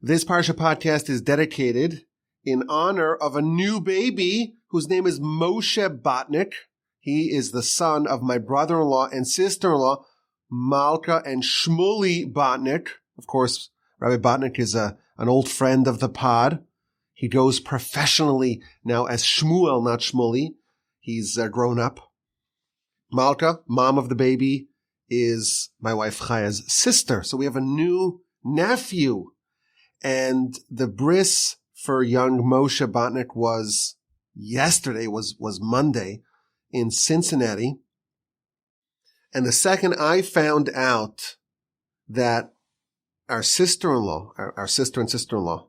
This Parsha Podcast is dedicated in honor of a new baby whose name is Moshe Botnick. He is the son of my brother-in-law and sister-in-law, Malka and Shmuel Botnick. Of course, Rabbi Botnick is an old friend of the pod. He goes professionally now as Shmuel, not Shmuley. He's grown up. Malka, mom of the baby, is my wife Chaya's sister. So we have a new nephew. And the bris for young Moshe Botnick was yesterday, was Monday in Cincinnati. And the second I found out that our sister-in-law, our sister and sister-in-law,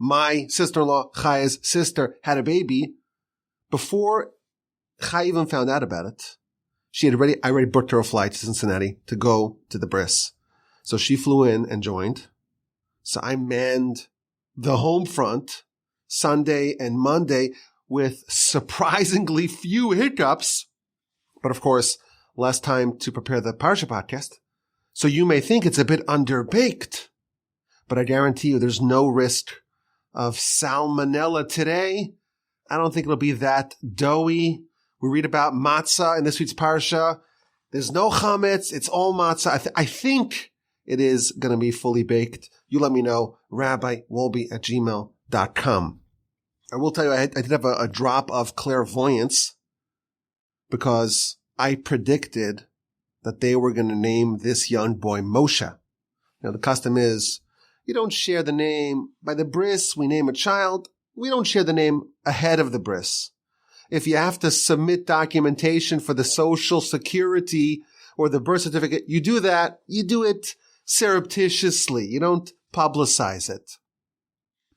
my sister-in-law, Chaya's sister, had a baby, before Chaya even found out about it, I already booked her a flight to Cincinnati to go to the bris. So she flew in and joined. So I manned the home front Sunday and Monday with surprisingly few hiccups, but of course, less time to prepare the Parsha Podcast. So you may think it's a bit underbaked, but I guarantee you there's no risk of salmonella today. I don't think it'll be that doughy. We read about matzah in this week's Parsha. There's no chametz. It's all matzah. I think it is going to be fully baked. You let me know, rabbiwolbe@gmail.com. I will tell you, I did have a drop of clairvoyance because I predicted that they were going to name this young boy Moshe. Now, the custom is you don't share the name by the bris. We name a child. We don't share the name ahead of the bris. If you have to submit documentation for the social security or the birth certificate, you do that. You do it surreptitiously. You don't publicize it.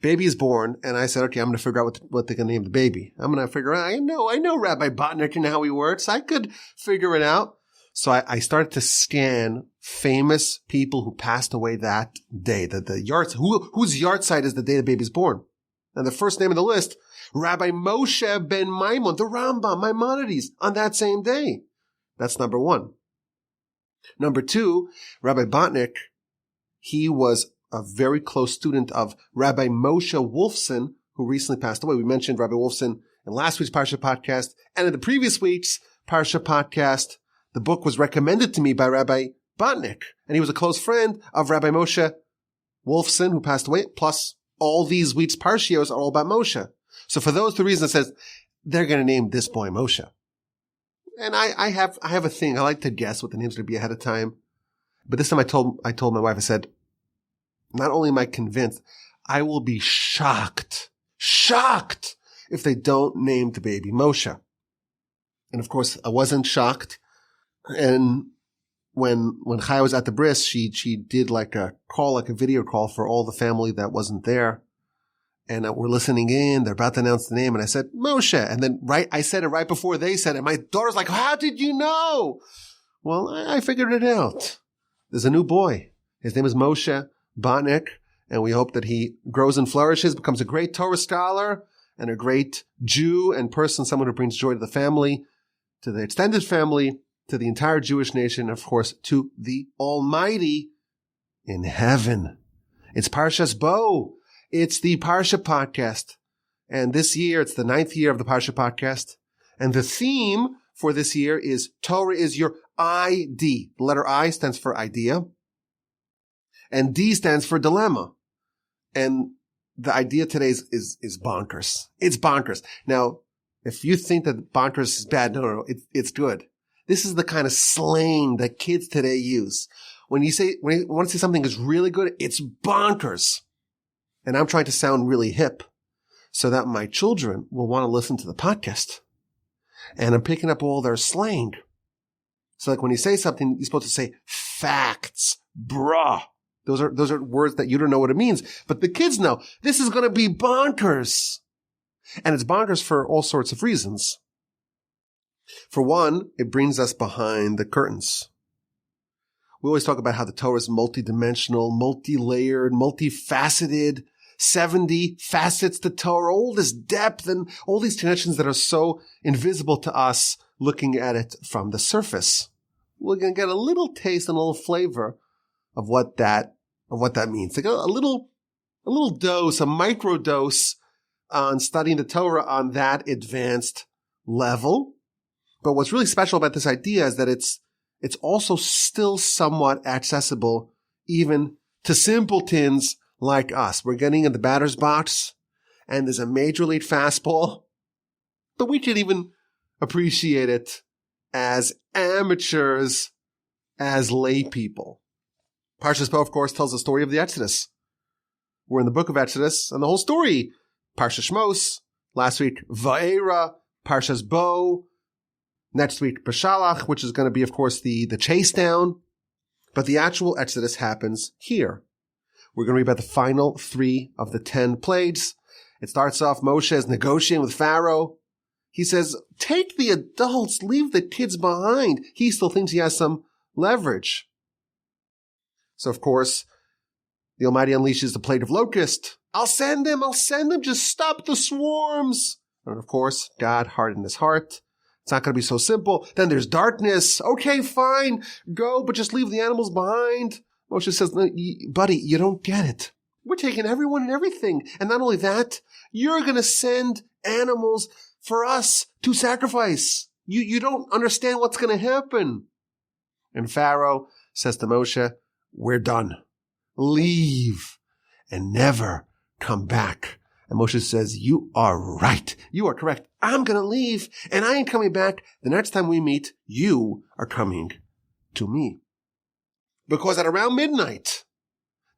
Baby is born, and I said, okay, I'm going to figure out what they're going to name the baby. I'm going to figure out, I know Rabbi Botnick and how he works. I could figure it out. So I started to scan famous people who passed away that day. Whose yard site is the day the baby's born? And the first name on the list, Rabbi Moshe ben Maimon, the Rambam, Maimonides, on that same day. That's number one. Number two, Rabbi Botnick, he was a very close student of Rabbi Moshe Wolfson, who recently passed away. We mentioned Rabbi Wolfson in last week's Parsha Podcast, and in the previous week's Parsha Podcast, the book was recommended to me by Rabbi Botnick, and he was a close friend of Rabbi Moshe Wolfson, who passed away, plus all these week's Parshios are all about Moshe. So for those two reasons, it says they're going to name this boy Moshe. And I have a thing. I like to guess what the name's going to be ahead of time. But this time I told my wife, I said, not only am I convinced, I will be shocked if they don't name the baby Moshe. And of course, I wasn't shocked. And when Chaya was at the bris, she did like a video call for all the family that wasn't there. And we're listening in. They're about to announce the name. And I said, Moshe. And then I said it right before they said it. My daughter's like, how did you know? Well, I figured it out. There's a new boy. His name is Moshe Botnick. And we hope that he grows and flourishes, becomes a great Torah scholar and a great Jew and person, someone who brings joy to the family, to the extended family, to the entire Jewish nation, of course, to the Almighty in heaven. It's Parshas Bo. It's the Parsha Podcast. And this year, it's the 9th year of the Parsha Podcast. And the theme for this year is Torah is your ID. The letter I stands for idea. And D stands for dilemma. And the idea today is bonkers. It's bonkers. Now, if you think that bonkers is bad, no, it's good. This is the kind of slang that kids today use. When you want to say something is really good, it's bonkers. And I'm trying to sound really hip so that my children will want to listen to the podcast. And I'm picking up all their slang. So like when you say something, you're supposed to say facts, bruh. Those are words that you don't know what it means. But the kids know this is going to be bonkers. And it's bonkers for all sorts of reasons. For one, it brings us behind the curtains. We always talk about how the Torah is multidimensional, multi-layered, multifaceted, 70 facets to Torah, all this depth and all these connections that are so invisible to us looking at it from the surface. We're going to get a little taste and a little flavor of what that means. Like a little a little dose, a micro dose on studying the Torah on that advanced level. But what's really special about this idea is that it's also still somewhat accessible even to simpletons like us. We're getting in the batter's box and there's a major league fastball, but we can even appreciate it as amateurs, as lay people. Parsha Podcast, of course, tells the story of the Exodus. We're in the book of Exodus, and the whole story, Parsha Shmos, last week, Va'era, Parshas Bo, next week, Beshalach, which is going to be, of course, the chase down. But the actual Exodus happens here. We're going to read about the final 3 of the 10 plagues. It starts off, Moshe is negotiating with Pharaoh. He says, take the adults, leave the kids behind. He still thinks he has some leverage. So, of course, the Almighty unleashes the plague of locust. I'll send them, just stop the swarms. And of course, God hardened his heart. It's not going to be so simple. Then there's darkness. Okay, fine, go, but just leave the animals behind. Moshe says, buddy, you don't get it. We're taking everyone and everything. And not only that, you're going to send animals for us to sacrifice. You don't understand what's going to happen. And Pharaoh says to Moshe, we're done. Leave and never come back. And Moshe says, you are right. You are correct. I'm going to leave and I ain't coming back. The next time we meet, you are coming to me. Because at around midnight,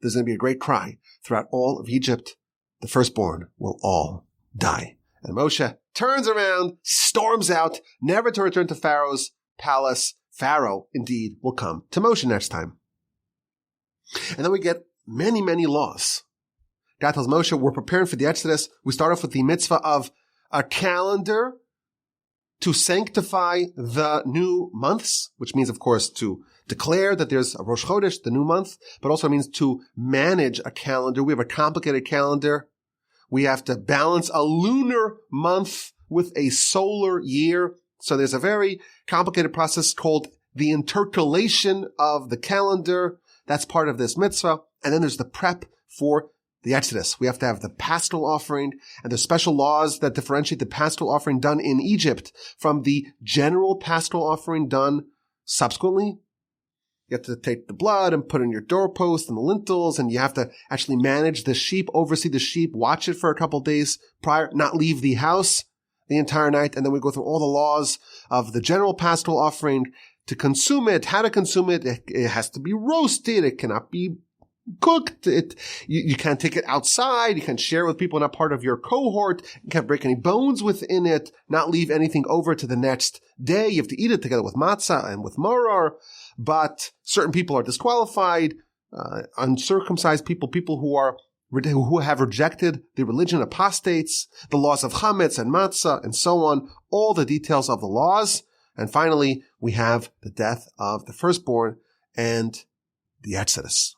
there's going to be a great cry throughout all of Egypt. The firstborn will all die. And Moshe turns around, storms out, never to return to Pharaoh's palace. Pharaoh, indeed, will come to Moshe next time. And then we get many, many laws. God tells Moshe, we're preparing for the Exodus. We start off with the mitzvah of a calendar to sanctify the new months, which means, of course, to declare that there's a Rosh Chodesh, the new month, but also means to manage a calendar. We have a complicated calendar. We have to balance a lunar month with a solar year. So there's a very complicated process called the intercalation of the calendar. That's part of this mitzvah. And then there's the prep for the Exodus. We have to have the paschal offering, and there's special laws that differentiate the paschal offering done in Egypt from the general paschal offering done subsequently. You have to take the blood and put it in your doorpost and the lintels, and you have to actually manage the sheep, oversee the sheep, watch it for a couple of days prior, not leave the house the entire night. And then we go through all the laws of the general paschal offering to consume it, how to consume it. It has to be roasted. It cannot be cooked. You can't take it outside. You can't share it with people not part of your cohort. You can't break any bones within it, not leave anything over to the next day. You have to eat it together with matzah and with maror. But certain people are disqualified, uncircumcised people who have rejected the religion, apostates, the laws of chametz and matzah, and so on, all the details of the laws. And finally, we have the death of the firstborn and the Exodus.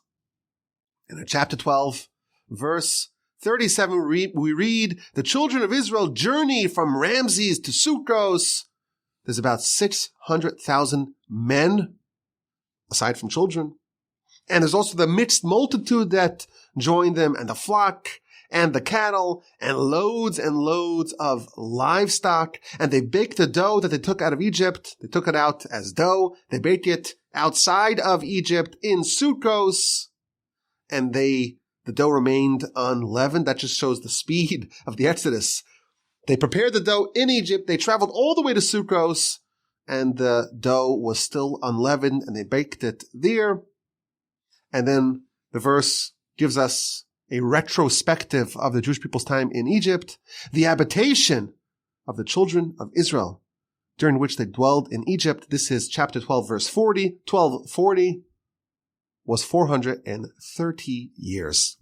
And in chapter 12, verse 37, we read, the children of Israel journey from Ramses to Sukkos. There's about 600,000 men, aside from children. And there's also the mixed multitude that joined them, and the flock, and the cattle, and loads of livestock. And they baked the dough that they took out of Egypt. They took it out as dough. They baked it outside of Egypt in Sukkos. And the dough remained unleavened. That just shows the speed of the Exodus. They prepared the dough in Egypt. They traveled all the way to Sukkos, and the dough was still unleavened, and they baked it there. And then the verse gives us a retrospective of the Jewish people's time in Egypt, the habitation of the children of Israel, during which they dwelled in Egypt. This is chapter 12, verse 40. 1240 was 430 years.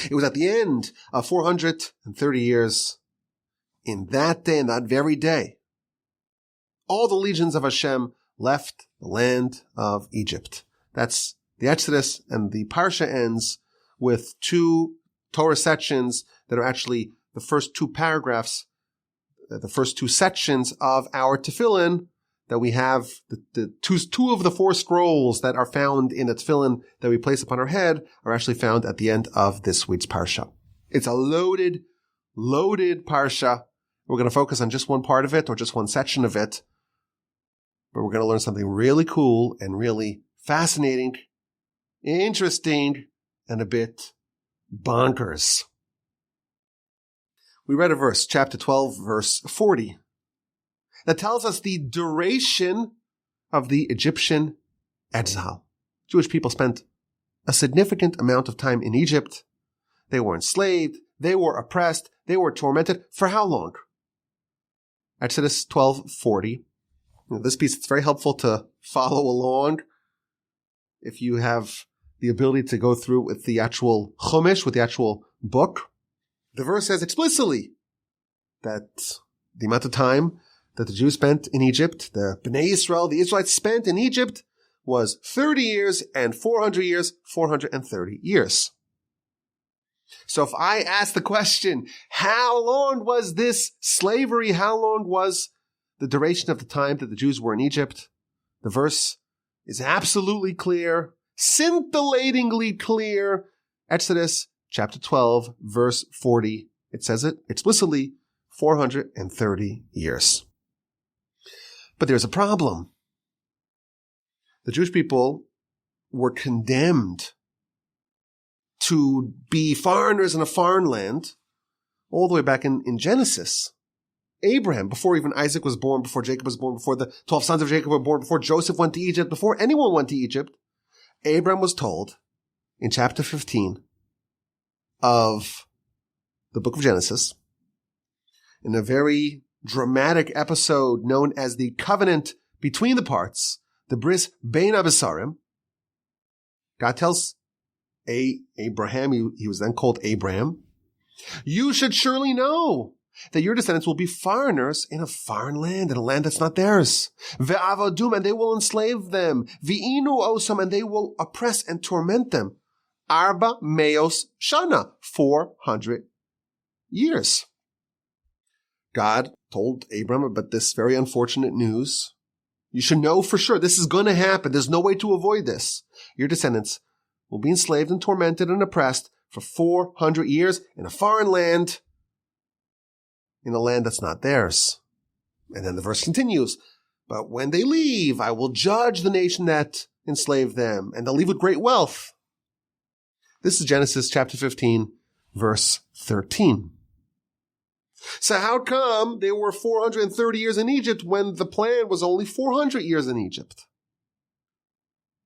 It was at the end of 430 years, in that day, in that very day, all the legions of Hashem left the land of Egypt. That's the Exodus, and the Parsha ends with 2 Torah sections that are actually the first 2 paragraphs, the first 2 sections of our tefillin that we have the two of the 4 scrolls that are found in a tefillin that we place upon our head are actually found at the end of this week's Parsha. It's a loaded Parsha. We're going to focus on just one part of it or just one section of it, but we're going to learn something really cool and really fascinating, interesting, and a bit bonkers. We read a verse, chapter 12, verse 40, that tells us the duration of the Egyptian exile. Jewish people spent a significant amount of time in Egypt. They were enslaved, they were oppressed, they were tormented. For how long? Exodus 12:40. This piece, it's very helpful to follow along if you have the ability to go through with the actual Chumash, with the actual book. The verse says explicitly that the amount of time that the Jews spent in Egypt, the Bnei Israel, the Israelites spent in Egypt, was 30 years and 400 years, 430 years. So if I ask the question, how long was this slavery? How long was the duration of the time that the Jews were in Egypt? The verse is absolutely clear, scintillatingly clear. Exodus chapter 12, verse 40. It says it explicitly, 430 years. But there's a problem. The Jewish people were condemned to be foreigners in a foreign land all the way back in Genesis. Abraham, before even Isaac was born, before Jacob was born, before the 12 sons of Jacob were born, before Joseph went to Egypt, before anyone went to Egypt, Abraham was told in chapter 15 of the book of Genesis, in a very dramatic episode known as the covenant between the parts, the bris bein abesarim, God tells Abraham, he was then called Abraham, you should surely know that your descendants will be foreigners in a foreign land, in a land that's not theirs. Ve'avadum, and they will enslave them. Ve'inu osam, and they will oppress and torment them. Arba meos shana, 400 years. God told Abram about this very unfortunate news. You should know for sure this is going to happen. There's no way to avoid this. Your descendants will be enslaved and tormented and oppressed for 400 years in a foreign land, in a land that's not theirs. And then the verse continues, but when they leave, I will judge the nation that enslaved them, and they'll leave with great wealth. This is Genesis chapter 15, verse 13. So how come they were 430 years in Egypt when the plan was only 400 years in Egypt?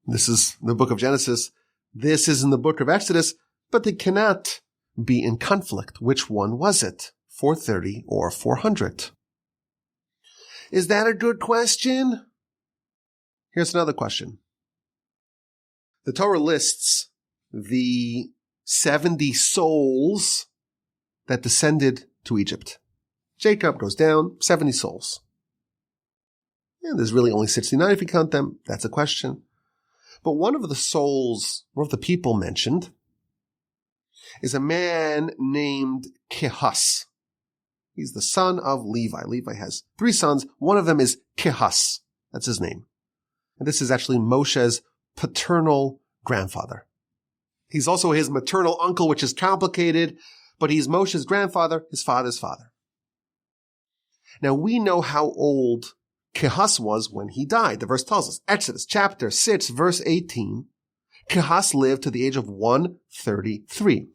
This is the book of Genesis. This is in the book of Exodus, but they cannot be in conflict. Which one was it? 430 or 400? Is that a good question? Here's another question. The Torah lists the 70 souls that descended to Egypt. Jacob goes down, 70 souls. And there's really only 69 if you count them. That's a question. But one of the souls, one of the people mentioned, is a man named Kehas. He's the son of Levi. Levi has 3 sons. One of them is Kehas. That's his name. And this is actually Moshe's paternal grandfather. He's also his maternal uncle, which is complicated, but he's Moshe's grandfather, his father's father. Now we know how old Kehas was when he died. The verse tells us, Exodus chapter 6, verse 18, Kehas lived to the age of 133.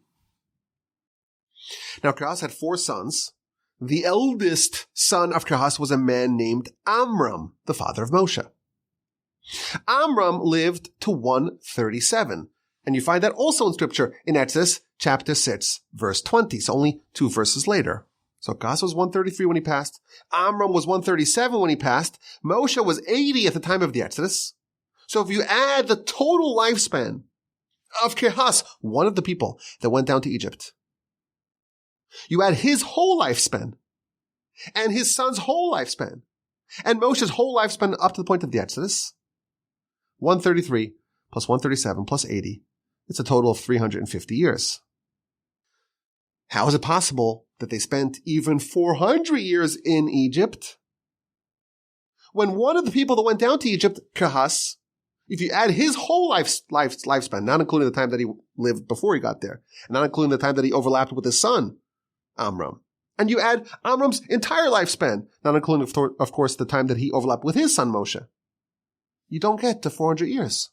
Now Kehas had 4 sons. The eldest son of Kehas was a man named Amram, the father of Moshe. Amram lived to 137. And you find that also in scripture in Exodus chapter 6, verse 20. So only 2 verses later. So Kehas was 133 when he passed. Amram was 137 when he passed. Moshe was 80 at the time of the Exodus. So if you add the total lifespan of Kehas, one of the people that went down to Egypt, you add his whole lifespan and his son's whole lifespan and Moshe's whole lifespan up to the point of the Exodus, 133 plus 137 plus 80, it's a total of 350 years. How is it possible that they spent even 400 years in Egypt when one of the people that went down to Egypt, Kahas, if you add his whole lifespan, not including the time that he lived before he got there, and not including the time that he overlapped with his son, Amram, and you add Amram's entire lifespan, not including, of course, the time that he overlapped with his son Moshe, you don't get to 400 years.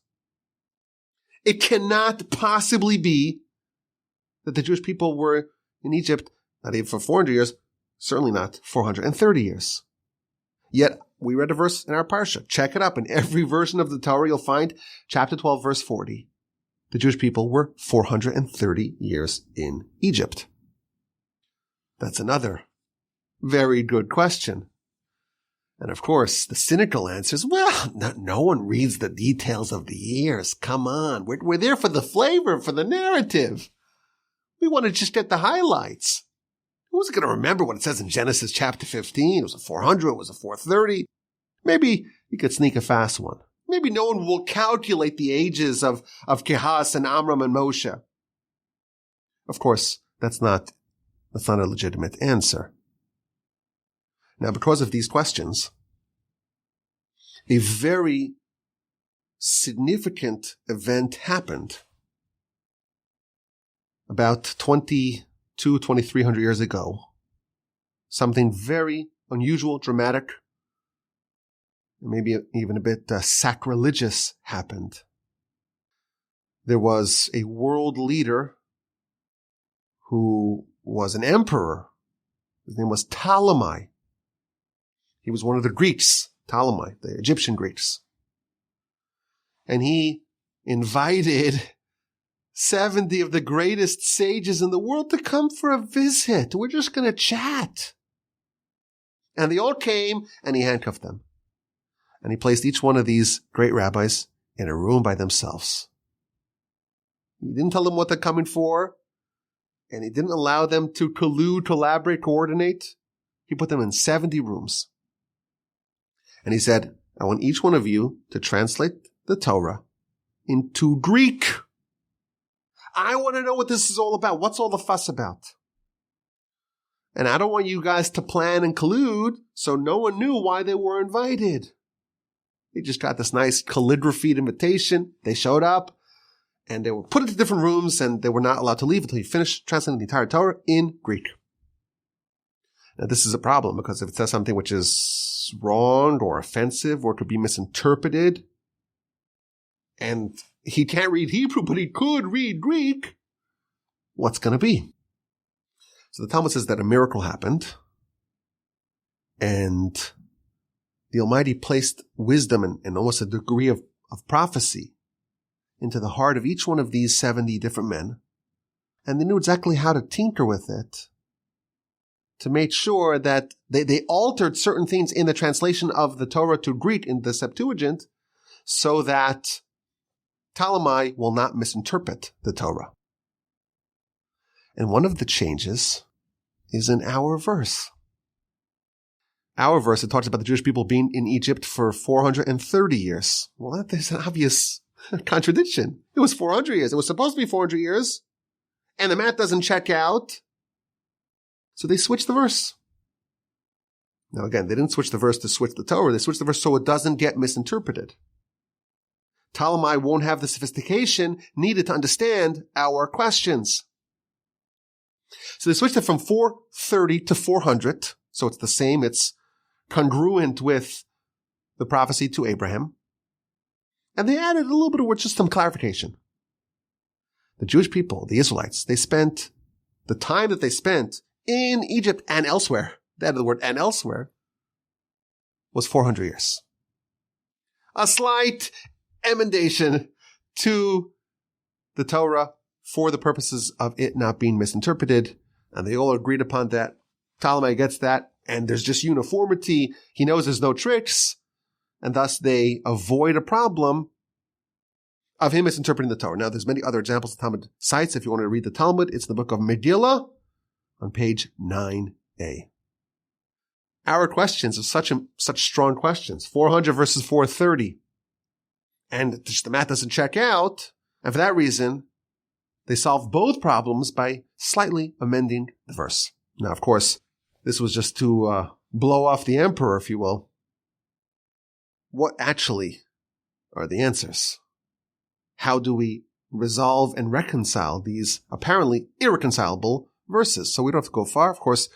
It cannot possibly be that the Jewish people were in Egypt, not even for 400 years, certainly not 430 years. Yet, we read a verse in our Parsha. Check it up. In every version of the Torah, you'll find chapter 12, verse 40. The Jewish people were 430 years in Egypt. That's another very good question. And of course, the cynical answer is, well, no one reads the details of the years. Come on. We're there for the flavor, for the narrative. We want to just get the highlights. Who's going to remember what it says in Genesis chapter 15? It was a 400, it was a 430. Maybe you could sneak a fast one. Maybe no one will calculate the ages of Kehas and Amram and Moshe. Of course, that's not a legitimate answer. Now, because of these questions, a very significant event happened about 2,300 years ago. Something very unusual, dramatic, maybe even a bit sacrilegious happened. There was a world leader who was an emperor. His name was Ptolemy. He was one of the Greeks, Ptolemy, the Egyptian Greeks. And he invited 70 of the greatest sages in the world to come for a visit. We're just going to chat. And they all came, and he handcuffed them. And he placed each one of these great rabbis in a room by themselves. He didn't tell them what they're coming for, and he didn't allow them to collude, collaborate, coordinate. He put them in 70 rooms. And he said, I want each one of you to translate the Torah into Greek. I want to know what this is all about. What's all the fuss about? And I don't want you guys to plan and collude, so no one knew why they were invited. They just got this nice calligraphied invitation. They showed up, and they were put into different rooms, and they were not allowed to leave until he finished translating the entire Torah in Greek. Now, this is a problem, because if it says something which is wrong or offensive or could be misinterpreted, and he can't read Hebrew, but he could read Greek, what's going to be? So the Talmud says that a miracle happened, and the Almighty placed wisdom and almost a degree of prophecy into the heart of each one of these 70 different men, and they knew exactly how to tinker with it to make sure that they altered certain things in the translation of the Torah to Greek in the Septuagint so that Ptolemy will not misinterpret the Torah. And one of the changes is in our verse. Our verse, it talks about the Jewish people being in Egypt for 430 years. Well, there's an obvious contradiction. It was 400 years. It was supposed to be 400 years. And the math doesn't check out. So they switched the verse. Now again, they didn't switch the verse to switch the Torah. They switched the verse so it doesn't get misinterpreted. Ptolemy won't have the sophistication needed to understand our questions. So they switched it from 430 to 400. So it's the same. It's congruent with the prophecy to Abraham. And they added a little bit of just some clarification. The Jewish people, the Israelites, they spent the time that they spent in Egypt and elsewhere, that the word and elsewhere, was 400 years. A slight emendation to the Torah for the purposes of it not being misinterpreted. And they all agreed upon that. Ptolemy gets that. And there's just uniformity. He knows there's no tricks. And thus they avoid a problem of him misinterpreting the Torah. Now, there's many other examples the Talmud cites. If you want to read the Talmud, it's in the book of Megillah on page 9a. Our questions are such strong questions. 400 versus 430. And just the math doesn't check out. And for that reason, they solve both problems by slightly amending the verse. Now, of course, this was just to blow off the emperor, if you will. what actually are the answers? How do we resolve and reconcile these apparently irreconcilable verses? So we don't have to go far. Of course,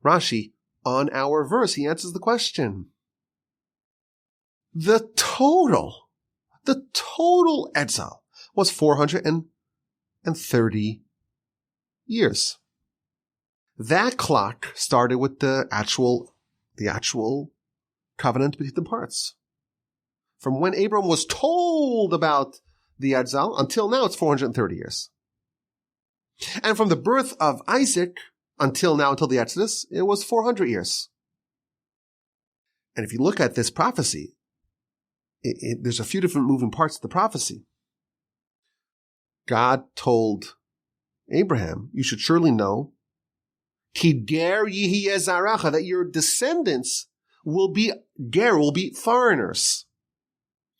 Rashi, on our verse, he answers the question. The total exile was 430 years. That clock started with the actual covenant between the parts. From when Abram was told about the exile until now, it's 430 years. And from the birth of Isaac until now, until the Exodus, it was 400 years. And if you look at this prophecy, there's a few different moving parts to the prophecy. God told Abraham, you should surely know, Ki ger yihiyeh zaracha, that your descendants will be foreigners.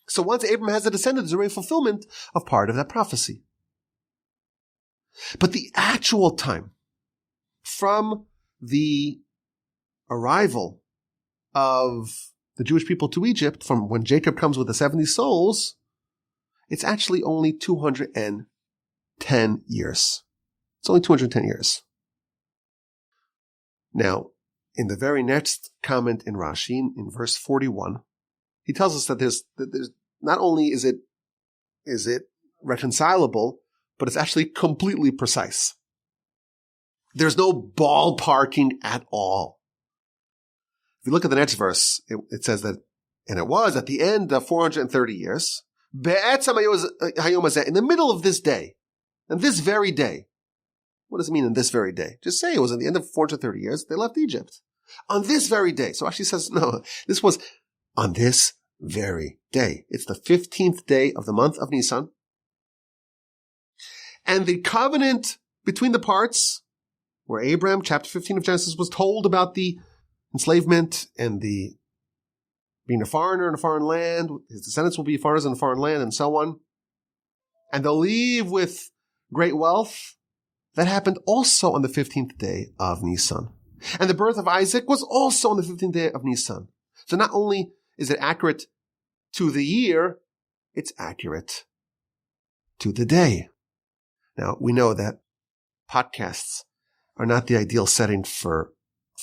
So once Abraham has a descendant, there's already fulfillment of part of that prophecy. But the actual time from the arrival of the Jewish people to Egypt, from when Jacob comes with the 70 souls, it's actually only 210 years. It's only 210 years. Now, in the very next comment in Rashi, in verse 41, he tells us that there's not only is it reconcilable, but it's actually completely precise. There's no ballparking at all. If you look at the next verse, it says that, and it was at the end of 430 years, in the middle of this day, and this very day. What does it mean in this very day? Just say it was at the end of 430 years, they left Egypt. On this very day. So Rashi says, no, this was on this very day. It's the 15th day of the month of Nisan. And the covenant between the parts, where Abraham, chapter 15 of Genesis, was told about the enslavement and the being a foreigner in a foreign land, his descendants will be foreigners in a foreign land, and so on. And they'll leave with great wealth. That happened also on the 15th day of Nisan. And the birth of Isaac was also on the 15th day of Nisan. So not only is it accurate to the year, it's accurate to the day. Now, we know that podcasts are not the ideal setting for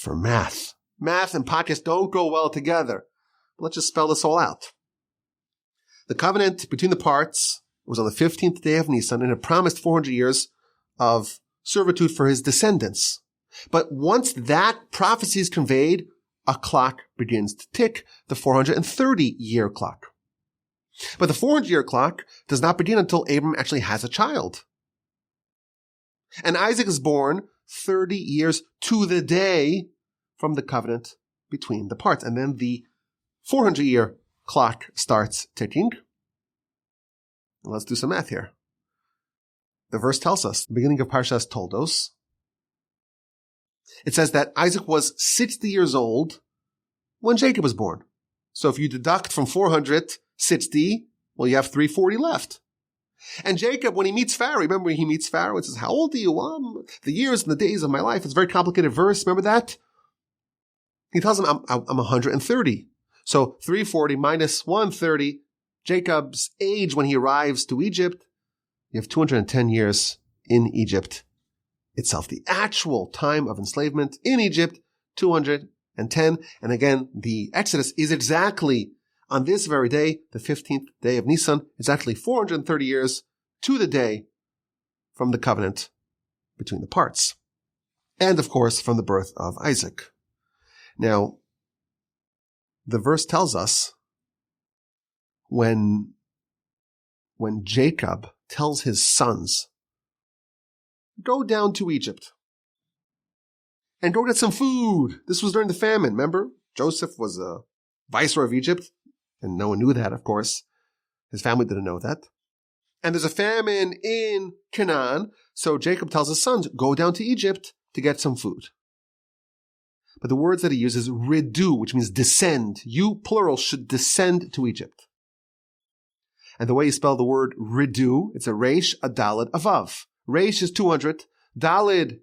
math. Math and podcasts don't go well together. Let's just spell this all out. The covenant between the parts was on the 15th day of Nisan, and it promised 400 years of servitude for his descendants. But once that prophecy is conveyed, a clock begins to tick, the 430-year clock. But the 400-year clock does not begin until Abram actually has a child. And Isaac is born 30 years to the day from the covenant between the parts. And then the 400-year clock starts ticking. Let's do some math here. The verse tells us, the beginning of Parsha Toldos, it says that Isaac was 60 years old when Jacob was born. So if you deduct from 460, well, you have 340 left. And Jacob, when he meets Pharaoh, remember he meets Pharaoh and says, how old are you? The years and the days of my life. It's a very complicated verse. Remember that? He tells him, I'm 130. So 340 minus 130, Jacob's age when he arrives to Egypt, you have 210 years in Egypt itself. The actual time of enslavement in Egypt, 210. And again, the Exodus is exactly on this very day, the 15th day of Nisan, exactly 430 years to the day from the covenant between the parts. And of course, from the birth of Isaac. Now, the verse tells us when Jacob tells his sons, go down to Egypt and go get some food. This was during the famine, remember? Joseph was a viceroy of Egypt, and no one knew that, of course. His family didn't know that. And there's a famine in Canaan, so Jacob tells his sons, go down to Egypt to get some food. But the words that he uses, redu, which means descend. You, plural, should descend to Egypt. And the way you spell the word redu, it's a resh, a daled, a vav. Resh is 200. Daled,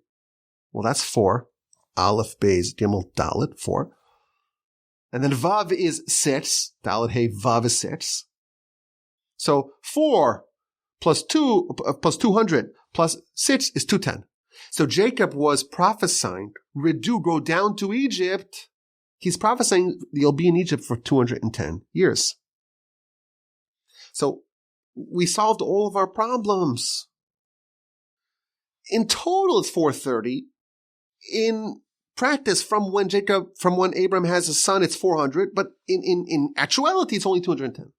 well, that's 4. Aleph, Beis, Gimel, Daled, 4. And then Vav is 6. Dalet Hey Vav is 6. So 4 plus 2 plus 200 plus 6 is 210. So Jacob was prophesying, go down to Egypt. He's prophesying you'll be in Egypt for 210 years. So we solved all of our problems. In total, it's 430. In practice, from when Abraham has a son, it's 400. But in actuality, it's only 210.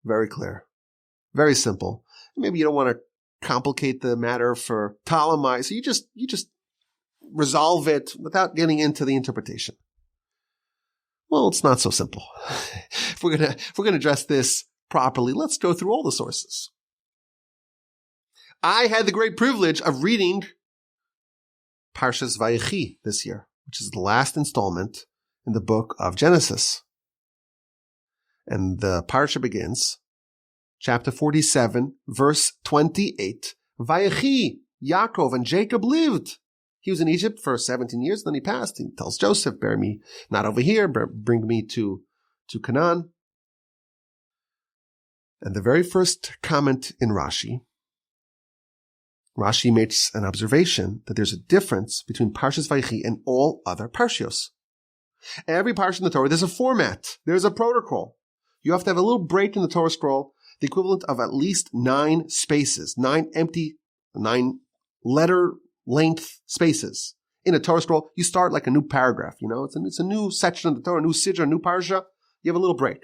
Very clear. Very simple. Maybe you don't want to complicate the matter for Ptolemy, so you just resolve it without getting into the interpretation. Well, it's not so simple. If we're gonna address this properly, let's go through all the sources. I had the great privilege of reading Parshas Vayechi this year, which is the last installment in the book of Genesis. And the Parsha begins, chapter 47, verse 28. Vayechi, Yaakov and Jacob lived. He was in Egypt for 17 years, then he passed. He tells Joseph, bear me not over here, bring me to Canaan. And the very first comment in Rashi makes an observation that there's a difference between Parshas Vayechi and all other parshios. Every parsha in the Torah, there's a format. There's a protocol. You have to have a little break in the Torah scroll, the equivalent of at least 9 spaces, 9 letter length spaces. In a Torah scroll, you start like a new paragraph, it's a new section of the Torah, a new sidra, a new parsha. You have a little break.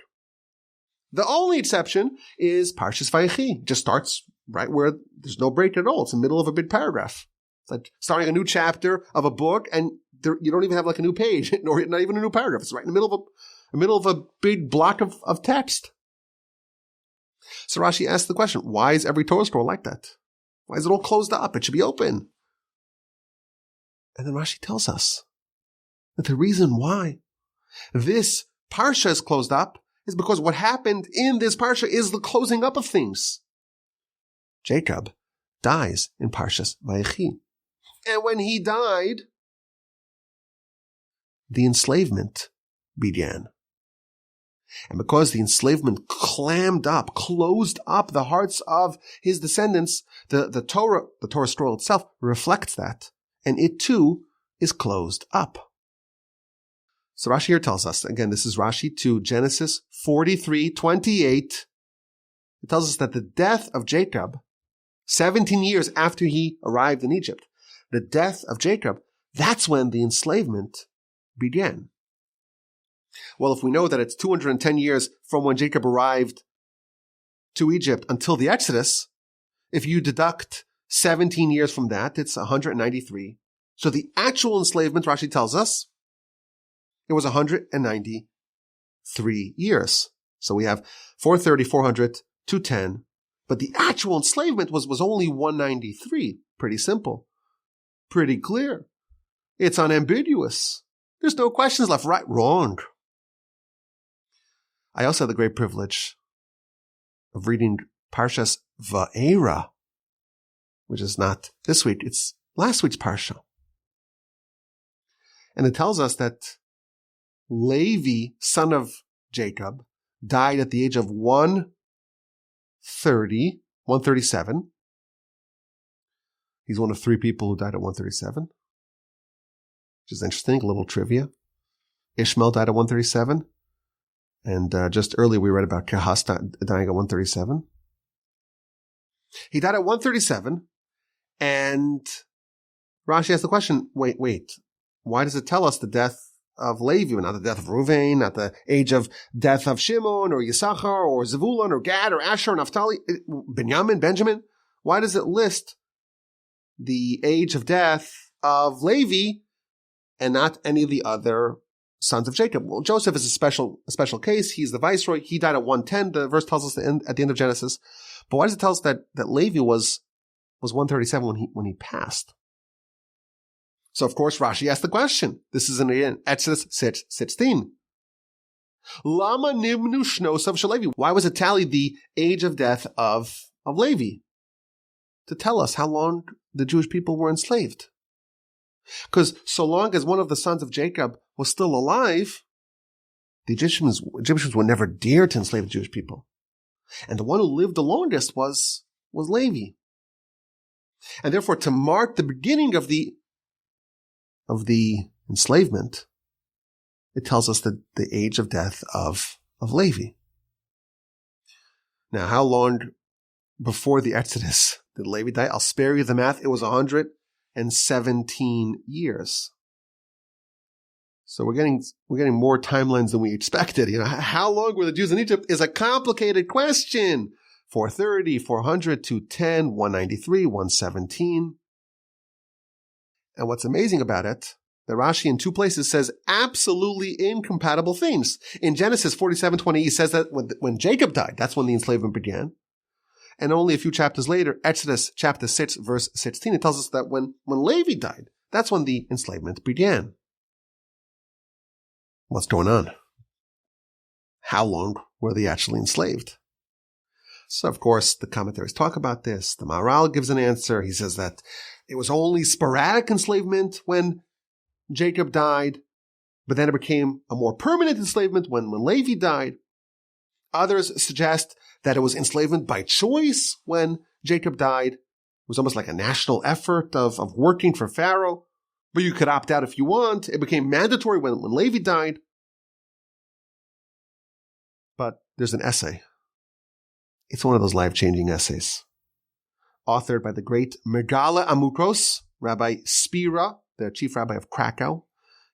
The only exception is Parshas Vayechi. It just starts right where there's no break at all. It's the middle of a big paragraph. It's like starting a new chapter of a book, and you don't even have like a new page, or not even a new paragraph. It's right in the middle of a big block of text. So Rashi asks the question, why is every Torah scroll like that? Why is it all closed up? It should be open. And then Rashi tells us that the reason why this parsha is closed up is because what happened in this parsha is the closing up of things. Jacob dies in Parshas Vayechi. And when he died, the enslavement began. And because the enslavement closed up the hearts of his descendants, the Torah scroll itself reflects that. And it too is closed up. So Rashi here tells us, again, this is Rashi to Genesis 43:28. It tells us that the death of Jacob, 17 years after he arrived in Egypt, the death of Jacob, that's when the enslavement began. Well, if we know that it's 210 years from when Jacob arrived to Egypt until the Exodus, if you deduct 17 years from that, it's 193. So the actual enslavement, Rashi tells us, it was 193 years. So we have 430, 400, 210. But the actual enslavement was only 193. Pretty simple. Pretty clear. It's unambiguous. There's no questions left, right, wrong. I also had the great privilege of reading Parshas Va'era, which is not this week, it's last week's Parsha. And it tells us that Levi, son of Jacob, died at the age of 137. He's one of 3 people who died at 137, which is interesting, a little trivia. Ishmael died at 137. And just earlier we read about Kehas dying at 137. He died at 137, and Rashi asked the question, wait, why does it tell us the death of Levi, not the death of Reuven, not the age of death of Shimon, or Yisachar, or Zevulun, or Gad, or Asher, or Naphtali, Benjamin? Why does it list the age of death of Levi and not any of the other sons of Jacob? Well, Joseph is a special case. He's the viceroy. He died at 110. The verse tells us at the end of Genesis. But why does it tell us that Levi was 137 when he passed? So of course Rashi asked the question. This is in Exodus 6:16. Lama nimnu shnosav shel Levi. Why was it tallied the age of death of Levi? To tell us how long the Jewish people were enslaved. Because so long as one of the sons of Jacob was still alive, the Egyptians would never dare to enslave the Jewish people. And the one who lived the longest was Levi. And therefore, to mark the beginning of the enslavement, it tells us the age of death of Levi. Now, how long before the Exodus did Levi die? I'll spare you the math. It was 117 years. So we're getting more timelines than we expected. How long were the Jews in Egypt is a complicated question. 430, 400, 210, 193, 117. And what's amazing about it, that Rashi in two places says absolutely incompatible things. In Genesis 47:20, he says that when Jacob died, that's when the enslavement began. And only a few chapters later, Exodus chapter 6, verse 16, it tells us that when Levi died, that's when the enslavement began. What's going on? How long were they actually enslaved? So, of course, the commentaries talk about this. The Maharal gives an answer. He says that it was only sporadic enslavement when Jacob died, but then it became a more permanent enslavement when Levi died. Others suggest that it was enslavement by choice when Jacob died. It was almost like a national effort of working for Pharaoh, but you could opt out if you want. It became mandatory when Levi died. But there's an essay. It's one of those life-changing essays, authored by the great Megala Amukos, Rabbi Spira, the chief rabbi of Krakow.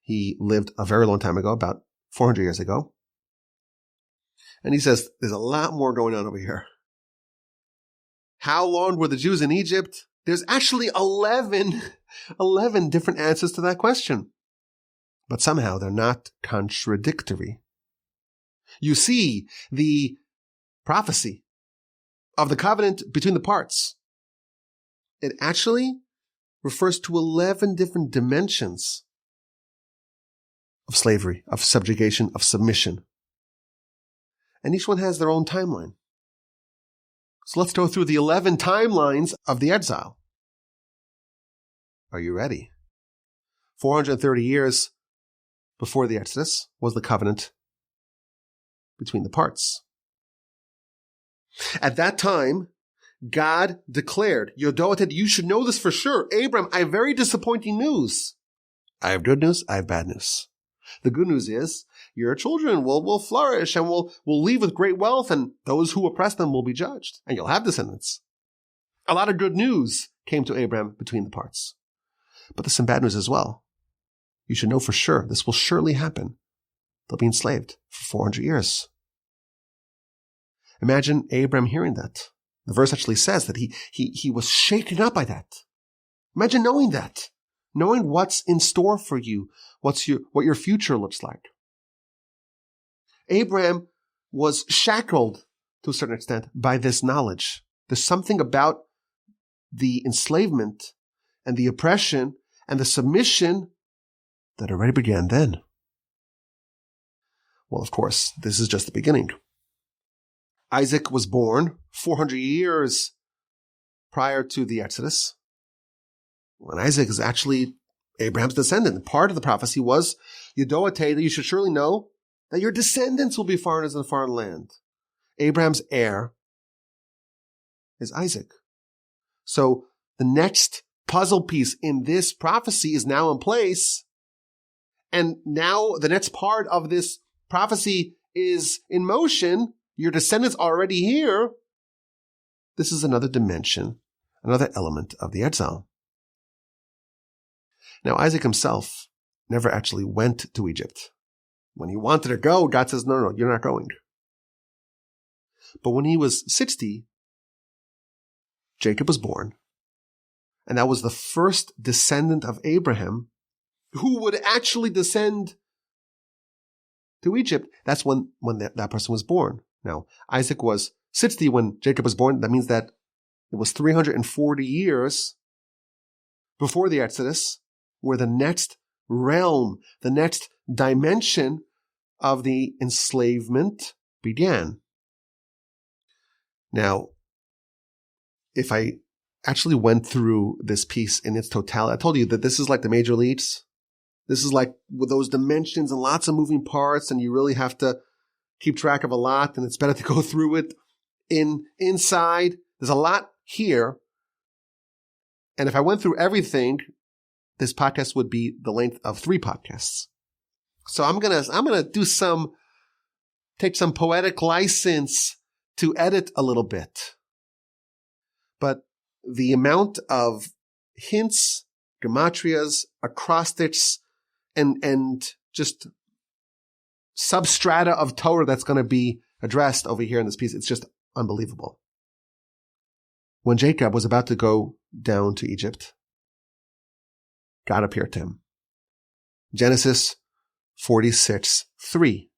He lived a very long time ago, about 400 years ago. And he says, there's a lot more going on over here. How long were the Jews in Egypt? There's actually 11 different answers to that question. But somehow they're not contradictory. You see, the prophecy of the covenant between the parts, it actually refers to 11 different dimensions of slavery, of subjugation, of submission. And each one has their own timeline. So let's go through the 11 timelines of the exile. Are you ready? 430 years before the Exodus was the covenant between the parts. At that time, God declared, Yodoated, you should know this for sure. Abram, I have very disappointing news. I have good news, I have bad news. The good news is your children will flourish and will leave with great wealth, and those who oppress them will be judged, and you'll have descendants. A lot of good news came to Abram between the parts. But there's some bad news as well. You should know for sure this will surely happen. They'll be enslaved for 400 years. Imagine Abram hearing that. The verse actually says that he was shaken up by that. Imagine knowing that. Knowing what's in store for you, what your future looks like. Abram was shackled to a certain extent by this knowledge. There's something about the enslavement and the oppression and the submission that already began then. Well, of course, this is just the beginning. Isaac was born 400 years prior to the Exodus. And Isaac is actually Abraham's descendant. Part of the prophecy was, Yodoate, that you should surely know that your descendants will be foreigners in a foreign land. Abraham's heir is Isaac. So the next puzzle piece in this prophecy is now in place. And now the next part of this prophecy is in motion. Your descendants are already here. This is another dimension, another element of the exile. Now, Isaac himself never actually went to Egypt. When he wanted to go, God says, no, you're not going. But when he was 60, Jacob was born. And that was the first descendant of Abraham who would actually descend to Egypt. That's when that person was born. Now, Isaac was 60 when Jacob was born. That means that it was 340 years before the Exodus, where the next realm, the next dimension of the enslavement began. Now, if I actually went through this piece in its totality, I told you that this is like the major leagues. This is like with those dimensions and lots of moving parts, and you really have to keep track of a lot, and it's better to go through it inside. There's a lot here. And if I went through everything, this podcast would be the length of 3 podcasts. So I'm gonna take some poetic license to edit a little bit. But the amount of hints, gematrias, acrostics, and just substrata of Torah that's going to be addressed over here in this piece, it's just unbelievable. When Jacob was about to go down to Egypt, God appeared to him. Genesis 46:3.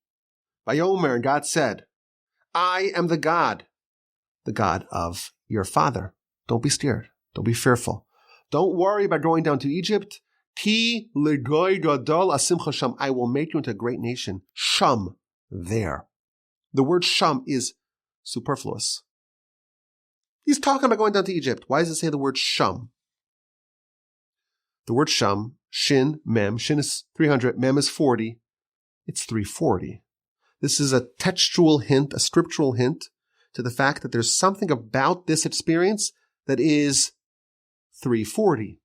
Vayomer, and God said, I am the God of your father. Don't be scared. Don't be fearful. Don't worry about going down to Egypt. Ki legoy gadol asimcha sham. I will make you into a great nation. Sham, there. The word sham is superfluous. He's talking about going down to Egypt. Why does it say the word sham? The word sham, shin, mem. Shin is 300, mem is 40. It's 340. This is a textual hint, a scriptural hint to the fact that there's something about this experience that is 340.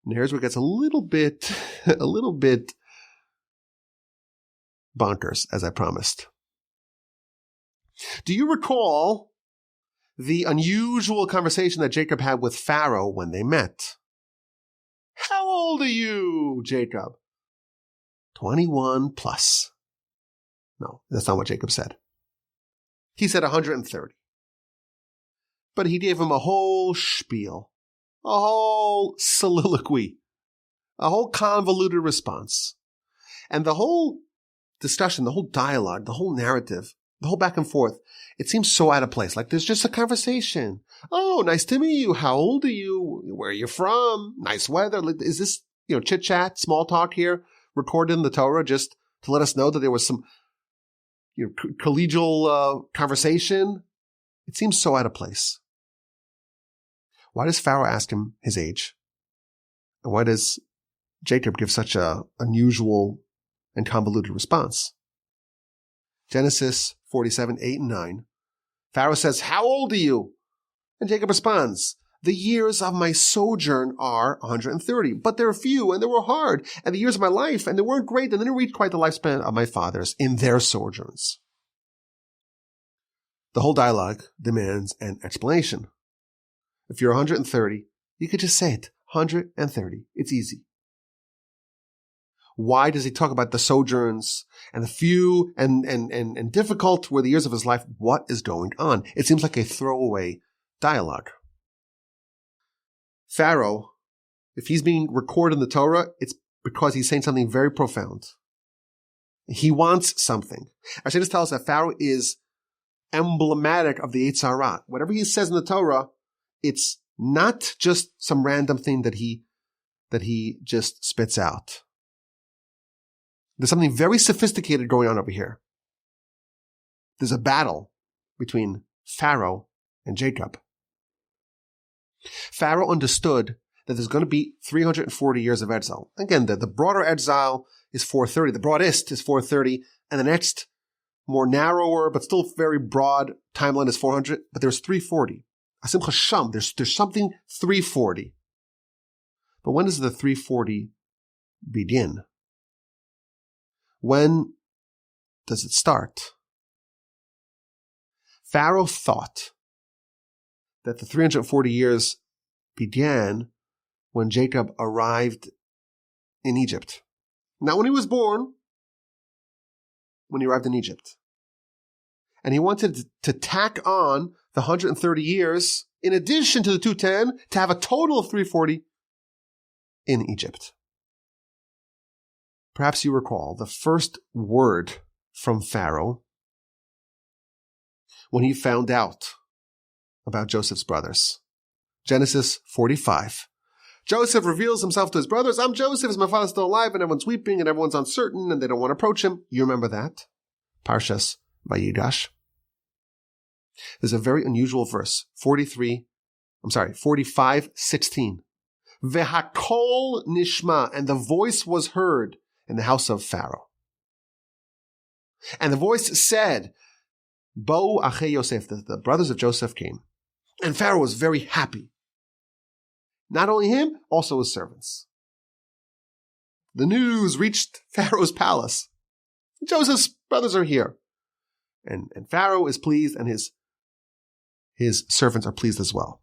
And here's where it gets a little bit bonkers, as I promised. Do you recall the unusual conversation that Jacob had with Pharaoh when they met? How old are you, Jacob? 21 plus. No, that's not what Jacob said. He said 130. But he gave him a whole spiel, a whole soliloquy, a whole convoluted response. And the whole discussion, the whole dialogue, the whole narrative, the whole back and forth, it seems so out of place. Like there's just a conversation. Oh, nice to meet you. How old are you? Where are you from? Nice weather. Is this, chit chat, small talk here, recorded in the Torah just to let us know that there was some, collegial conversation? It seems so out of place. Why does Pharaoh ask him his age? And why does Jacob give such a unusual and convoluted response? Genesis 47:8-9. Pharaoh says, how old are you? And Jacob responds, the years of my sojourn are 130, but they're few and they were hard, and the years of my life, and they weren't great, and they didn't reach quite the lifespan of my fathers in their sojourns. The whole dialogue demands an explanation. If you're 130, you could just say it, 130. It's easy. Why does he talk about the sojourns and the few and difficult were the years of his life? What is going on? It seems like a throwaway dialogue. Pharaoh, if he's being recorded in the Torah, it's because he's saying something very profound. He wants something. Actually, this tells us that Pharaoh is emblematic of the Yetzer Hara. Whatever he says in the Torah, it's not just some random thing that he just spits out. There's something very sophisticated going on over here. There's a battle between Pharaoh and Jacob. Pharaoh understood that there's going to be 340 years of exile. Again, the broader exile is 430. The broadest is 430. And the next, more narrower, but still very broad timeline is 400. But there's 340. Asim Chasham, there's something 340. But when does the 340 begin? When does it start? Pharaoh thought that the 340 years began when Jacob arrived in Egypt. Not when he was born, when he arrived in Egypt. And he wanted to tack on the 130 years in addition to the 210 to have a total of 340 in Egypt. Perhaps you recall the first word from Pharaoh when he found out about Joseph's brothers. Genesis 45. Joseph reveals himself to his brothers. I'm Joseph. Is my father still alive? And everyone's weeping and everyone's uncertain and they don't want to approach him. You remember that? Parshas Vayigash. There's a very unusual verse. 45:16. Vehakol nishma, and the voice was heard in the house of Pharaoh. And the voice said, Bo Ache Yosef, the brothers of Joseph came. And Pharaoh was very happy. Not only him, also his servants. The news reached Pharaoh's palace. Joseph's brothers are here. And Pharaoh is pleased, and his servants are pleased as well.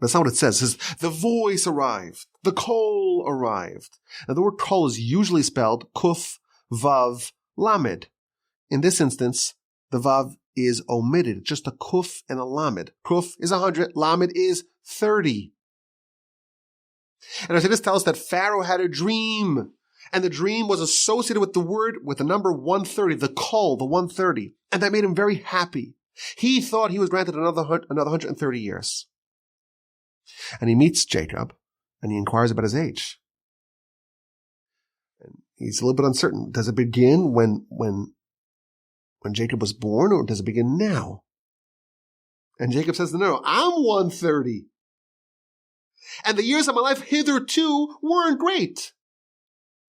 That's not what it says. It says, the voice arrived. The kol arrived. Now, the word kol is usually spelled kuf, vav, lamed. In this instance, the vav is omitted. Just a kuf and a lamed. Kuf is 100. Lamed is 30. And I say this tells us that Pharaoh had a dream. And the dream was associated with the number 130, the kol, the 130. And that made him very happy. He thought he was granted another 130 years. And he meets Jacob, and he inquires about his age. And he's a little bit uncertain. Does it begin when Jacob was born, or does it begin now? And Jacob says, no, I'm 130. And the years of my life hitherto weren't great.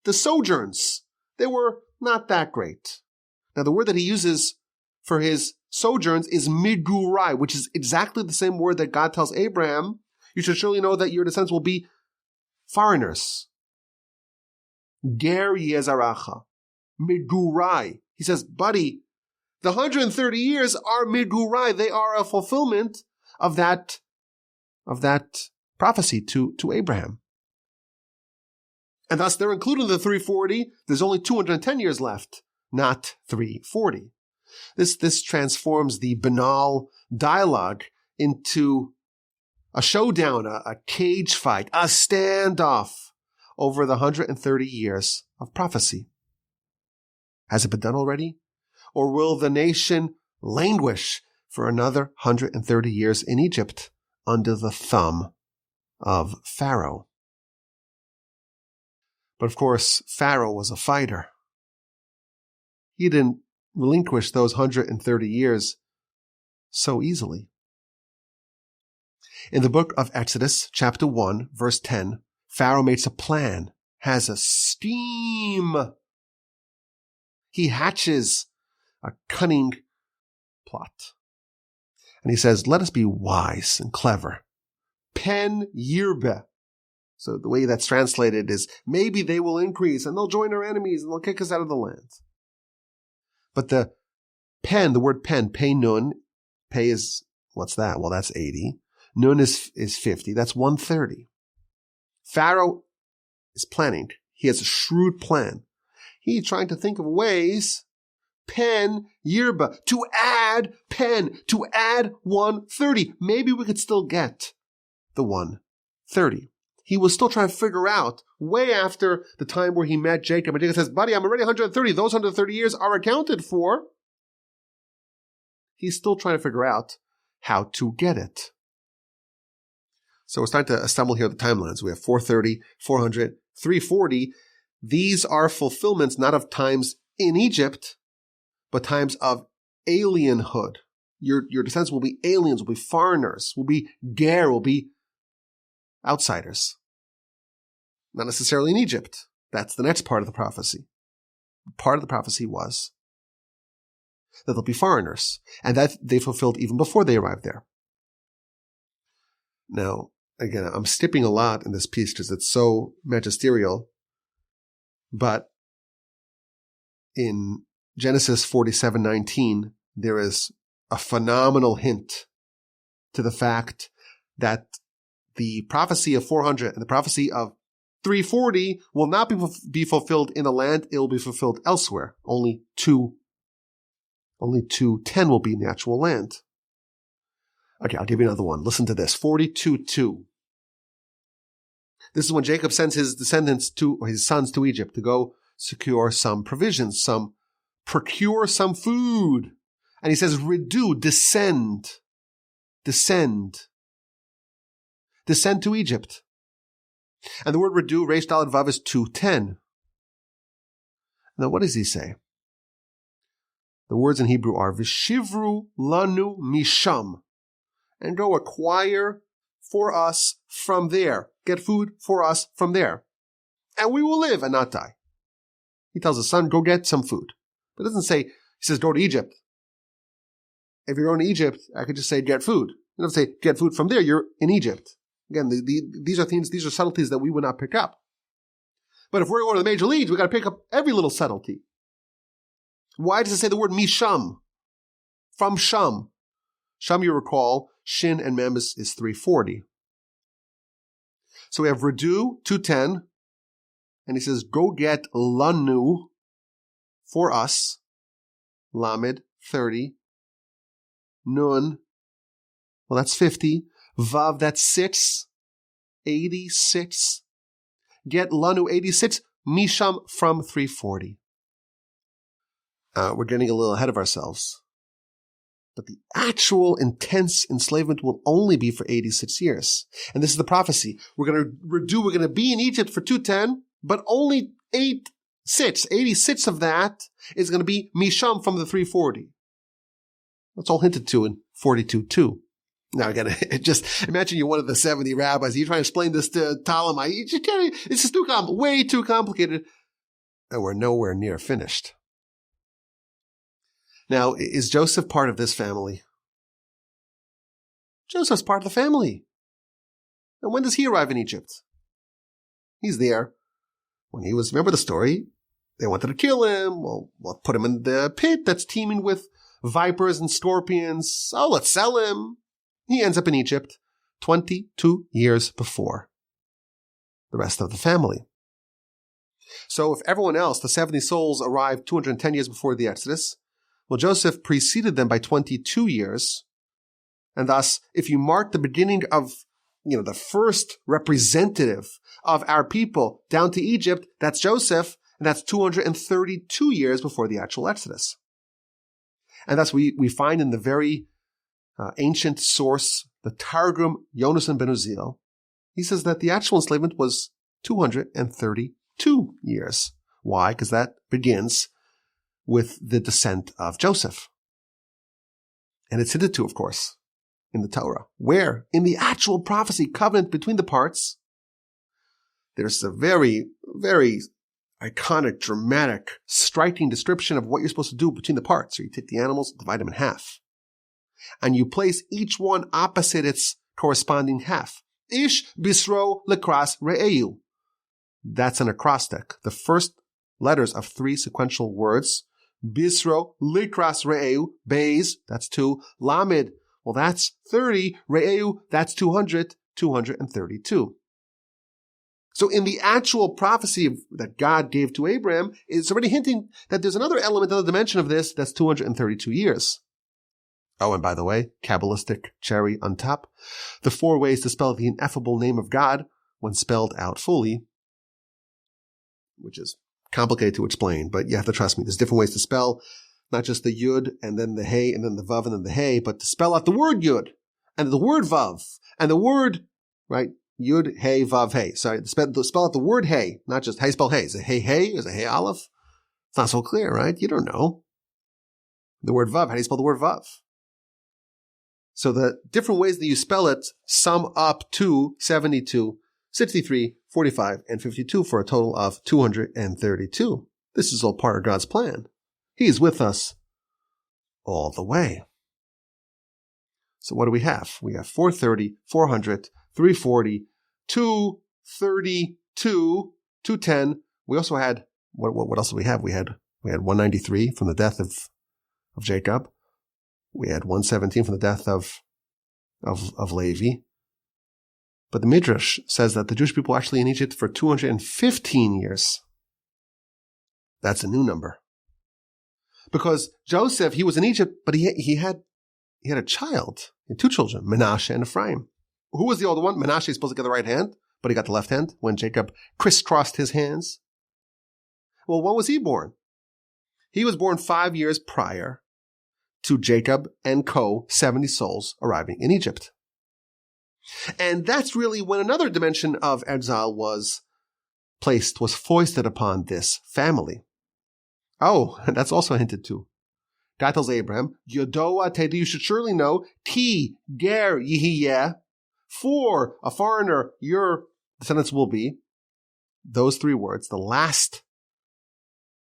The sojourns, they were not that great. Now, the word that he uses for his sojourns is migurai, which is exactly the same word that God tells Abraham, you should surely know that your descendants will be foreigners. Ger yezaracha. Migurai. He says, buddy, the 130 years are migurai. They are a fulfillment of that prophecy to Abraham. And thus they're included in the 340. There's only 210 years left, not 340. This transforms the banal dialogue into a showdown, a cage fight, a standoff over the 130 years of prophecy. Has it been done already? Or will the nation languish for another 130 years in Egypt under the thumb of Pharaoh? But of course, Pharaoh was a fighter. He didn't relinquish those 130 years so easily. In the book of Exodus, chapter 1, verse 10, Pharaoh makes a plan, has a scheme. He hatches a cunning plot. And he says, let us be wise and clever. Pen yirbe. So the way that's translated is, maybe they will increase and they'll join our enemies and they'll kick us out of the land. But the word pen, pei nun, pei is, what's that? Well, that's 80. Nun is 50. That's 130. Pharaoh is planning. He has a shrewd plan. He's trying to think of ways, pen yirba, to add 130. Maybe we could still get the 130. He was still trying to figure out, way after the time where he met Jacob, and Jacob says, buddy, I'm already 130. Those 130 years are accounted for. He's still trying to figure out how to get it. So we're starting to assemble here the timelines. We have 430, 400, 340. These are fulfillments not of times in Egypt, but times of alienhood. Your descendants will be aliens, will be foreigners, will be ger, will be outsiders. Not necessarily in Egypt. That's the next part of the prophecy. Part of the prophecy was that they'll be foreigners, and that they fulfilled even before they arrived there. Now, again, I'm skipping a lot in this piece because it's so magisterial, but in Genesis 47:19, there is a phenomenal hint to the fact that the prophecy of 400 and the prophecy of 340 will not be fulfilled in the land. It will be fulfilled elsewhere. Only 210 will be in the actual land. Okay, I'll give you another one. Listen to this. 42:2. This is when Jacob sends his descendants his sons to Egypt to go secure some provisions, procure some food. And he says, redu, descend to Egypt. And the word redu, reish daled vav, is 210. Now, what does he say? The words in Hebrew are, v'shivru lanu misham, and go acquire for us from there. Get food for us from there. And we will live and not die. He tells his son, go get some food. But it doesn't say, he says, go to Egypt. If you're going to Egypt, I could just say, get food. It doesn't say, get food from there, you're in Egypt. Again, these are subtleties that we would not pick up. But if we're going to the major leagues, we've got to pick up every little subtlety. Why does it say the word misham? From Sham. Sham, you recall, Shin and Mem is 340. So we have Redu, 210. And he says, go get lanu for us. Lamed, 30. Nun, well, that's 50. Vav, that's 6. 86. Get lanu, 86. Misham, from 340. We're getting a little ahead of ourselves. But the actual intense enslavement will only be for 86 years. And this is the prophecy. We're going to be in Egypt for 210, but only 86 of that is going to be Misham from the 340. That's all hinted to in 42:2. Now again, just imagine you're one of the 70 rabbis. You're trying to explain this to Ptolemy. It's just way too complicated. And we're nowhere near finished. Now, is Joseph part of this family? Joseph's part of the family. And when does he arrive in Egypt? He's there. When he was, remember the story? They wanted to kill him. Well, put him in the pit that's teeming with vipers and scorpions. Oh, let's sell him. He ends up in Egypt 22 years before the rest of the family. So if everyone else, the 70 souls, arrived 210 years before the Exodus, well, Joseph preceded them by 22 years. And thus, if you mark the beginning of, the first representative of our people down to Egypt, that's Joseph, and that's 232 years before the actual Exodus. And thus we find in the very ancient source, the Targum Yonasan ben Uziel, he says that the actual enslavement was 232 years. Why? Because that begins with the descent of Joseph. And it's hinted to, of course, in the Torah. Where? In the actual prophecy covenant between the parts, there's a very, very iconic, dramatic, striking description of what you're supposed to do between the parts. So you take the animals, divide them in half. And you place each one opposite its corresponding half. Ish bisro lekras re'eu. That's an acrostic. The first letters of 3 sequential words. Bisro likras re'eu, Beis, that's 2. Lamed, well, that's 30. Re'eu, that's 200, 232. So in the actual prophecy that God gave to Abraham, it's already hinting that there's another element, another dimension of this, that's 232 years. Oh, and by the way, Kabbalistic cherry on top, the 4 ways to spell the ineffable name of God when spelled out fully, which is complicated to explain, but you have to trust me. There's different ways to spell, not just the yud and then the hey and then the vav and then the hey, but to spell out the word yud and the word vav and the word, right, yud, hey, vav, hey. Sorry, to spell out the word hey, not just how you spell hey. Is it hey, hey? Is it hey, aleph? It's not so clear, right? You don't know. The word vav, how do you spell the word vav? So the different ways that you spell it sum up to 72, 63, 45, and 52 for a total of 232. This is all part of God's plan. He's with us all the way. So what do we have? We have 430, 400, 340, 232, 210. We also had, what else did we have? We had 193 from the death of Jacob. We had 117 from the death of Levi. But the Midrash says that the Jewish people were actually in Egypt for 215 years. That's a new number. Because Joseph, he was in Egypt, but he had a child. He had 2 children, Menashe and Ephraim. Who was the older one? Menashe is supposed to get the right hand, but he got the left hand when Jacob crisscrossed his hands. Well, when was he born? He was born 5 years prior to Jacob and 70 souls arriving in Egypt. And that's really when another dimension of exile was foisted upon this family. Oh, and that's also hinted to. God tells Abraham, Yodoa Teda, you should surely know, Ti Ger Yihiyeh, For a foreigner, your descendants will be. Those three words, the last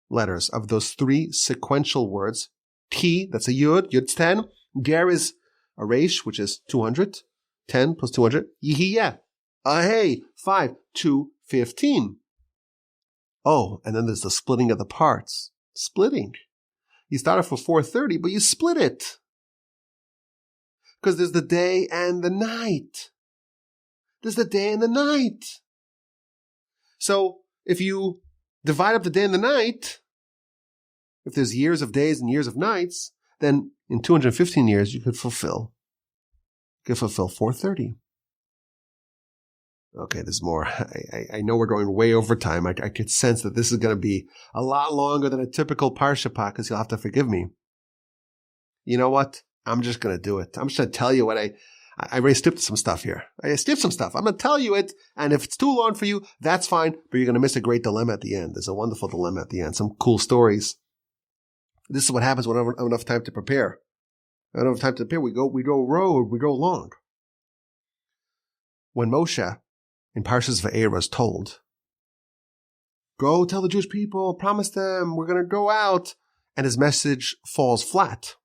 letters of those three sequential words. T, that's a yud, yud's 10. Ger is a resh, which is 200. 10 plus 200. Yihiyeh. Hey, 5, 2, 15. Oh, and then there's the splitting of the parts. Splitting. You started for 4:30, but you split it. Because there's the day and the night. There's the day and the night. So if you divide up the day and the night, if there's years of days and years of nights, then in 215 years you could fulfill 430. Okay, there's more. I know we're going way over time. I could sense that this is going to be a lot longer than a typical Parsha Podcast. You'll have to forgive me. You know what? I'm just going to do it. I'm just going to tell you what I already skipped some stuff here. I skipped some stuff. I'm going to tell you it, and if it's too long for you, that's fine, but you're going to miss a great dilemma at the end. There's a wonderful dilemma at the end. Some cool stories. This is what happens when I don't have enough time to prepare. I don't have time to prepare. We go long. When Moshe in Parshas Va'era was told, go tell the Jewish people, promise them, we're going to go out, and his message falls flat.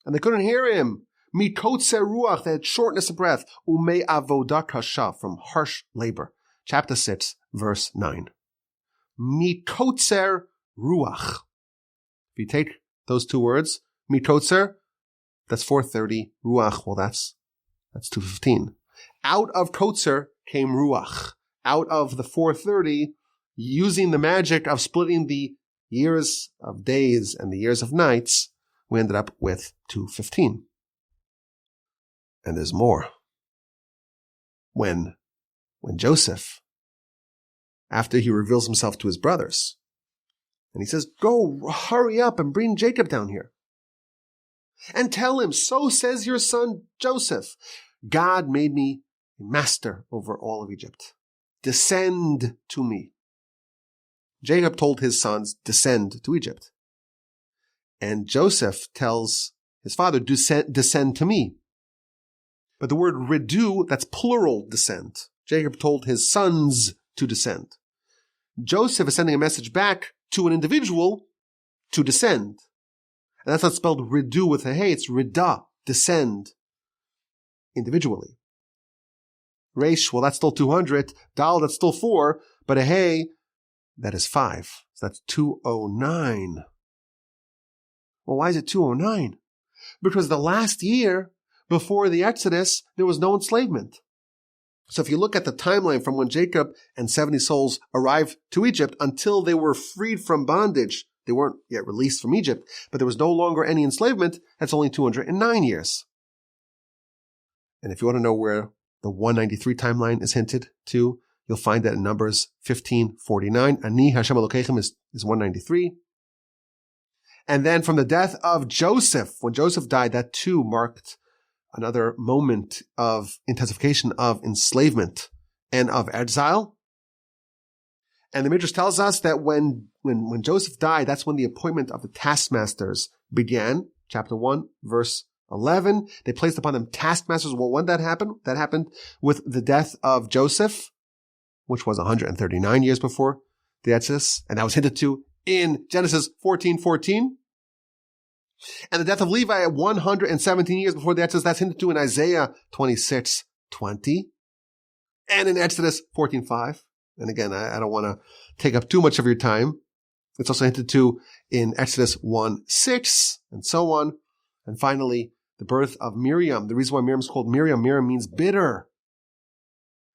And they couldn't hear him. Mikotzer ruach, they had shortness of breath. Umei avodah kasha, from harsh labor. Chapter 6, verse 9. Mikotzer ruach. If you take those two words, mikotzer, that's 430. Ruach, well, that's 215. Out of kotzer came ruach. Out of the 430, using the magic of splitting the years of days and the years of nights, we ended up with 215. And there's more. When Joseph, after he reveals himself to his brothers, and he says, go, hurry up and bring Jacob down here. And tell him, so says your son Joseph, God made me a master over all of Egypt. Descend to me. Jacob told his sons, descend to Egypt. And Joseph tells his father, descend to me. But the word redu, that's plural descent. Jacob told his sons to descend. Joseph is sending a message back to an individual to descend. And that's not spelled redu with a hey, it's rida, descend, individually. Resh, well, that's still 200. Dal, that's still 4. But a hey, that is 5. So that's 209. Well, why is it 209? Because the last year before the Exodus, there was no enslavement. So if you look at the timeline from when Jacob and 70 souls arrived to Egypt until they were freed from bondage, they weren't yet released from Egypt, but there was no longer any enslavement, that's only 209 years. And if you want to know where the 193 timeline is hinted to, you'll find that in Numbers 15:49. Ani Hashem Elokeichem is 193. And then from the death of Joseph, when Joseph died, that too marked another moment of intensification of enslavement and of exile. And the Midrash tells us that when Joseph died, that's when the appointment of the taskmasters began. Chapter 1, verse 11. They placed upon them taskmasters. Well, when did that happen? That happened with the death of Joseph, which was 139 years before the Exodus. And that was hinted to in Genesis 14:14. And the death of Levi at 117 years before the Exodus, that's hinted to in Isaiah 26:20. And in Exodus 14:5. And again, I don't want to take up too much of your time. It's also hinted to in Exodus 1:6 and so on. And finally, the birth of Miriam. The reason why Miriam is called Miriam means bitter.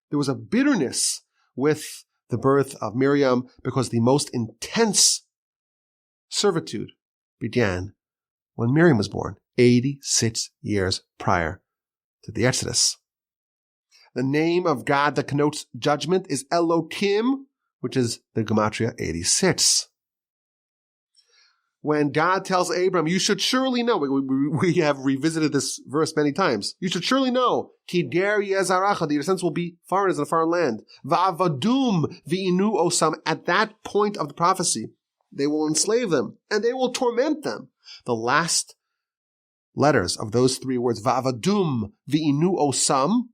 There was a bitterness with the birth of Miriam because the most intense servitude began when Miriam was born, 86 years prior to the Exodus. The name of God that connotes judgment is Elohim, which is the Gematria 86. When God tells Abram, you should surely know, we have revisited this verse many times, you should surely know, Ki der yezaracha, the descendants will be foreigners in a foreign land. Va'avadum v'inu osam, at that point of the prophecy, they will enslave them, and they will torment them. The last letters of those three words, Va'avadum v'inu osam,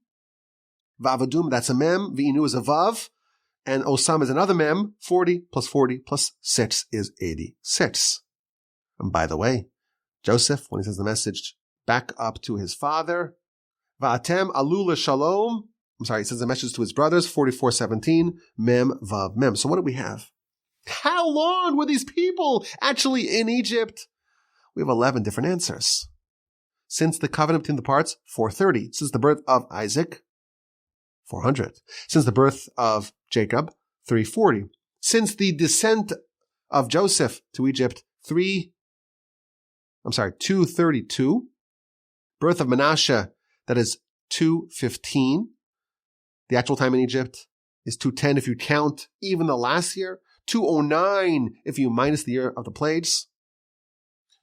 Vavadum, that's a mem. V'inu is a vav. And osam is another mem. 40 plus 6 is 86. And by the way, Joseph, when he sends the message back up to his father, Va'atem alula shalom. He sends a message to his brothers, 44:17, mem, vav, mem. So what do we have? How long were these people actually in Egypt? We have 11 different answers. Since the covenant between the parts, 430. Since the birth of Isaac, 400. Since the birth of Jacob, 340. Since the descent of Joseph to Egypt, 232. Birth of Manasseh, that is 215. The actual time in Egypt is 210 if you count even the last year. 209 if you minus the year of the plagues.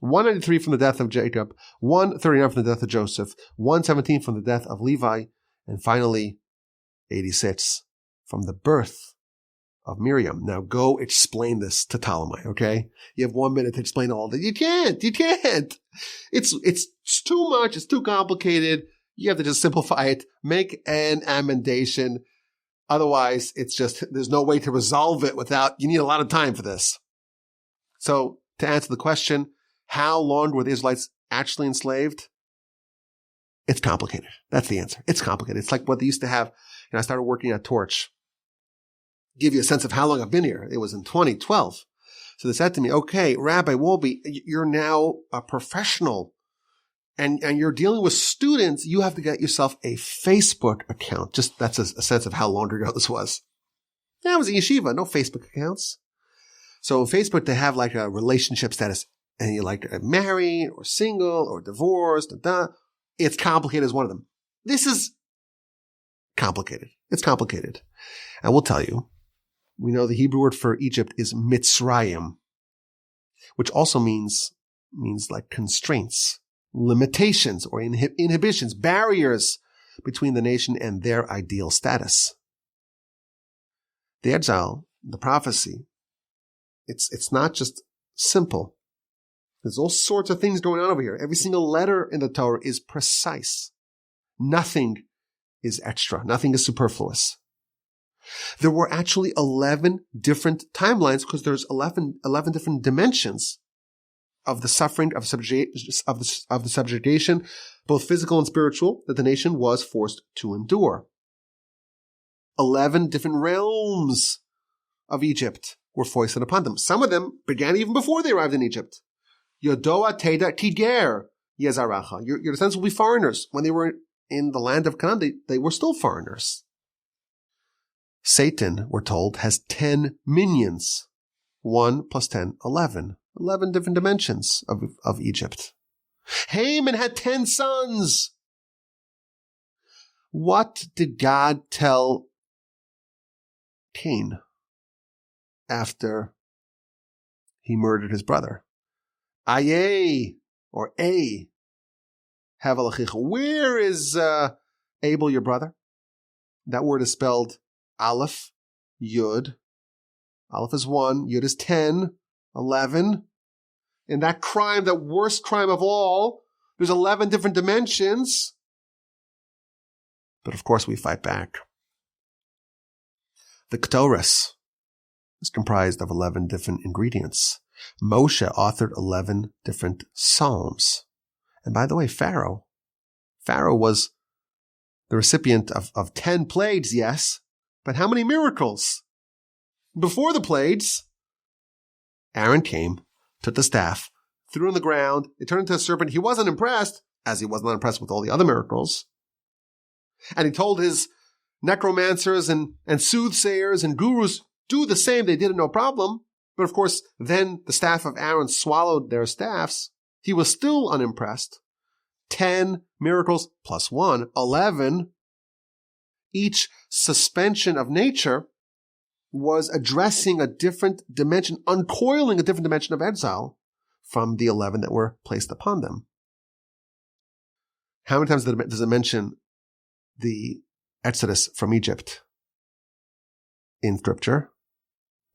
193 from the death of Jacob. 139 from the death of Joseph. 117 from the death of Levi. And finally, 86 from the birth of Miriam. Now go explain this to Ptolemy, okay? You have 1 minute to explain all that. You can't. It's too much. It's too complicated. You have to just simplify it. Make an amendation. Otherwise, there's no way to resolve it you need a lot of time for this. So to answer the question, how long were the Israelites actually enslaved? It's complicated. That's the answer. It's complicated. It's like what they used to have. I started working at Torch. Give you a sense of how long I've been here. It was in 2012. So they said to me, okay, Rabbi Wolbe, you're now a professional and you're dealing with students. You have to get yourself a Facebook account. Just that's a sense of how long ago this was. Yeah, it was a yeshiva, no Facebook accounts. So on Facebook, they have like a relationship status and you're like married or single or divorced. It's complicated as one of them. This is complicated. It's complicated. And we'll tell you, we know the Hebrew word for Egypt is Mitzrayim, which also means like constraints, limitations or inhibitions, barriers between the nation and their ideal status. The exile, the prophecy, it's not just simple. There's all sorts of things going on over here. Every single letter in the Torah is precise. Nothing is extra. Nothing is superfluous. There were actually 11 different timelines because there's 11 different dimensions of the suffering, of the subjugation, both physical and spiritual, that the nation was forced to endure. 11 different realms of Egypt were foisted upon them. Some of them began even before they arrived in Egypt. Yodoa Teda Tiger Yezaracha. Your descendants will be foreigners. When they were in the land of Canaan, they were still foreigners. Satan, we're told, has 10 minions. 1 plus 10, 11. 11 different dimensions of Egypt. Haman had 10 sons. What did God tell Cain after he murdered his brother? Aye, or A. Havalachicha. Where is Abel, your brother? That word is spelled Aleph, Yud. Aleph is 1, Yud is 10, 11. In that crime, that worst crime of all, there's 11 different dimensions. But of course we fight back. The Ketores is comprised of 11 different ingredients. Moshe authored 11 different psalms. And by the way, Pharaoh was the recipient of 10 plagues, yes, but how many miracles? Before the plagues, Aaron came, took the staff, threw it on the ground, it turned into a serpent. He wasn't impressed, as he was not impressed with all the other miracles. And he told his necromancers and soothsayers and gurus, do the same, they did it no problem. But of course, then the staff of Aaron swallowed their staffs. He was still unimpressed. 10 miracles plus 1, 11. Each suspension of nature was addressing a different dimension, uncoiling a different dimension of exile from the 11 that were placed upon them. How many times does it mention the Exodus from Egypt in Scripture?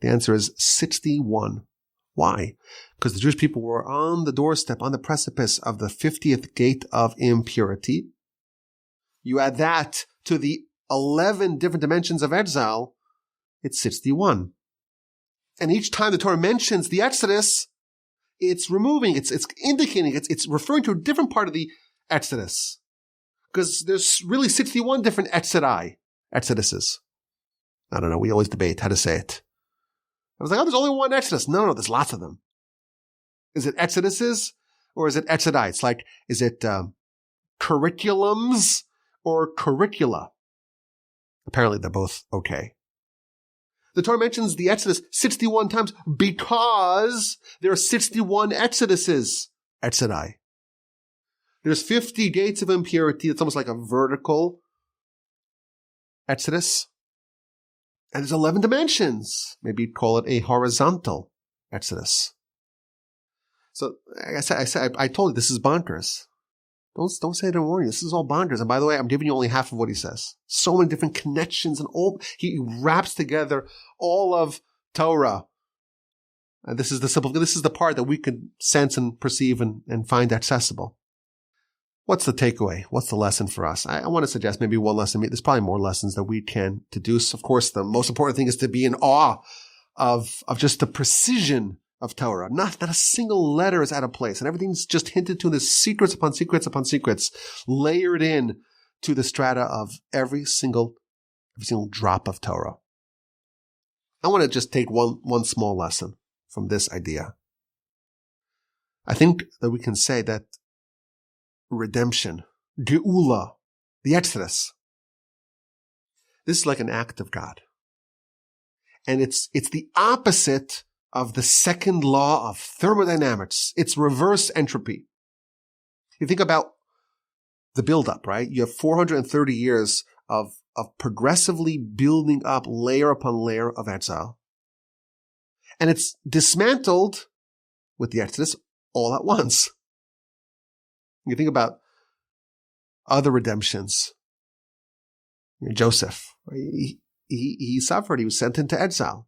The answer is 61. Why? Because the Jewish people were on the doorstep, on the precipice of the 50th gate of impurity. You add that to the 11 different dimensions of exile, it's 61. And each time the Torah mentions the Exodus, it's removing, it's indicating, it's referring to a different part of the Exodus. Because there's really 61 different Exoduses. I don't know, we always debate how to say it. I was like, oh, there's only one Exodus. No, there's lots of them. Is it Exoduses or is it Exodai? It's like, is it curriculums or curricula? Apparently they're both okay. The Torah mentions the Exodus 61 times because there are 61 Exoduses, Exodai. There's 50 gates of impurity. It's almost like a vertical Exodus. And there's 11 dimensions. Maybe you'd call it a horizontal Exodus. So, like I told you, this is bonkers. Don't say it in warning. This is all bonkers. And by the way, I'm giving you only half of what he says. So many different connections and he wraps together all of Torah. And this is the part that we can sense and perceive and find accessible. What's the takeaway? What's the lesson for us? I want to suggest maybe one lesson. There's probably more lessons that we can deduce. Of course, the most important thing is to be in awe of just the precision of Torah. Not a single letter is out of place, and everything's just hinted to in this secrets upon secrets upon secrets, layered in to the strata of every single drop of Torah. I want to just take one small lesson from this idea. I think that we can say that redemption, Geula, the Exodus, this is like an act of God. And it's the opposite of the second law of thermodynamics. It's reverse entropy. You think about the buildup, right? You have 430 years of progressively building up layer upon layer of exile. And it's dismantled with the Exodus all at once. You think about other redemptions. Joseph, he suffered. He was sent into exile.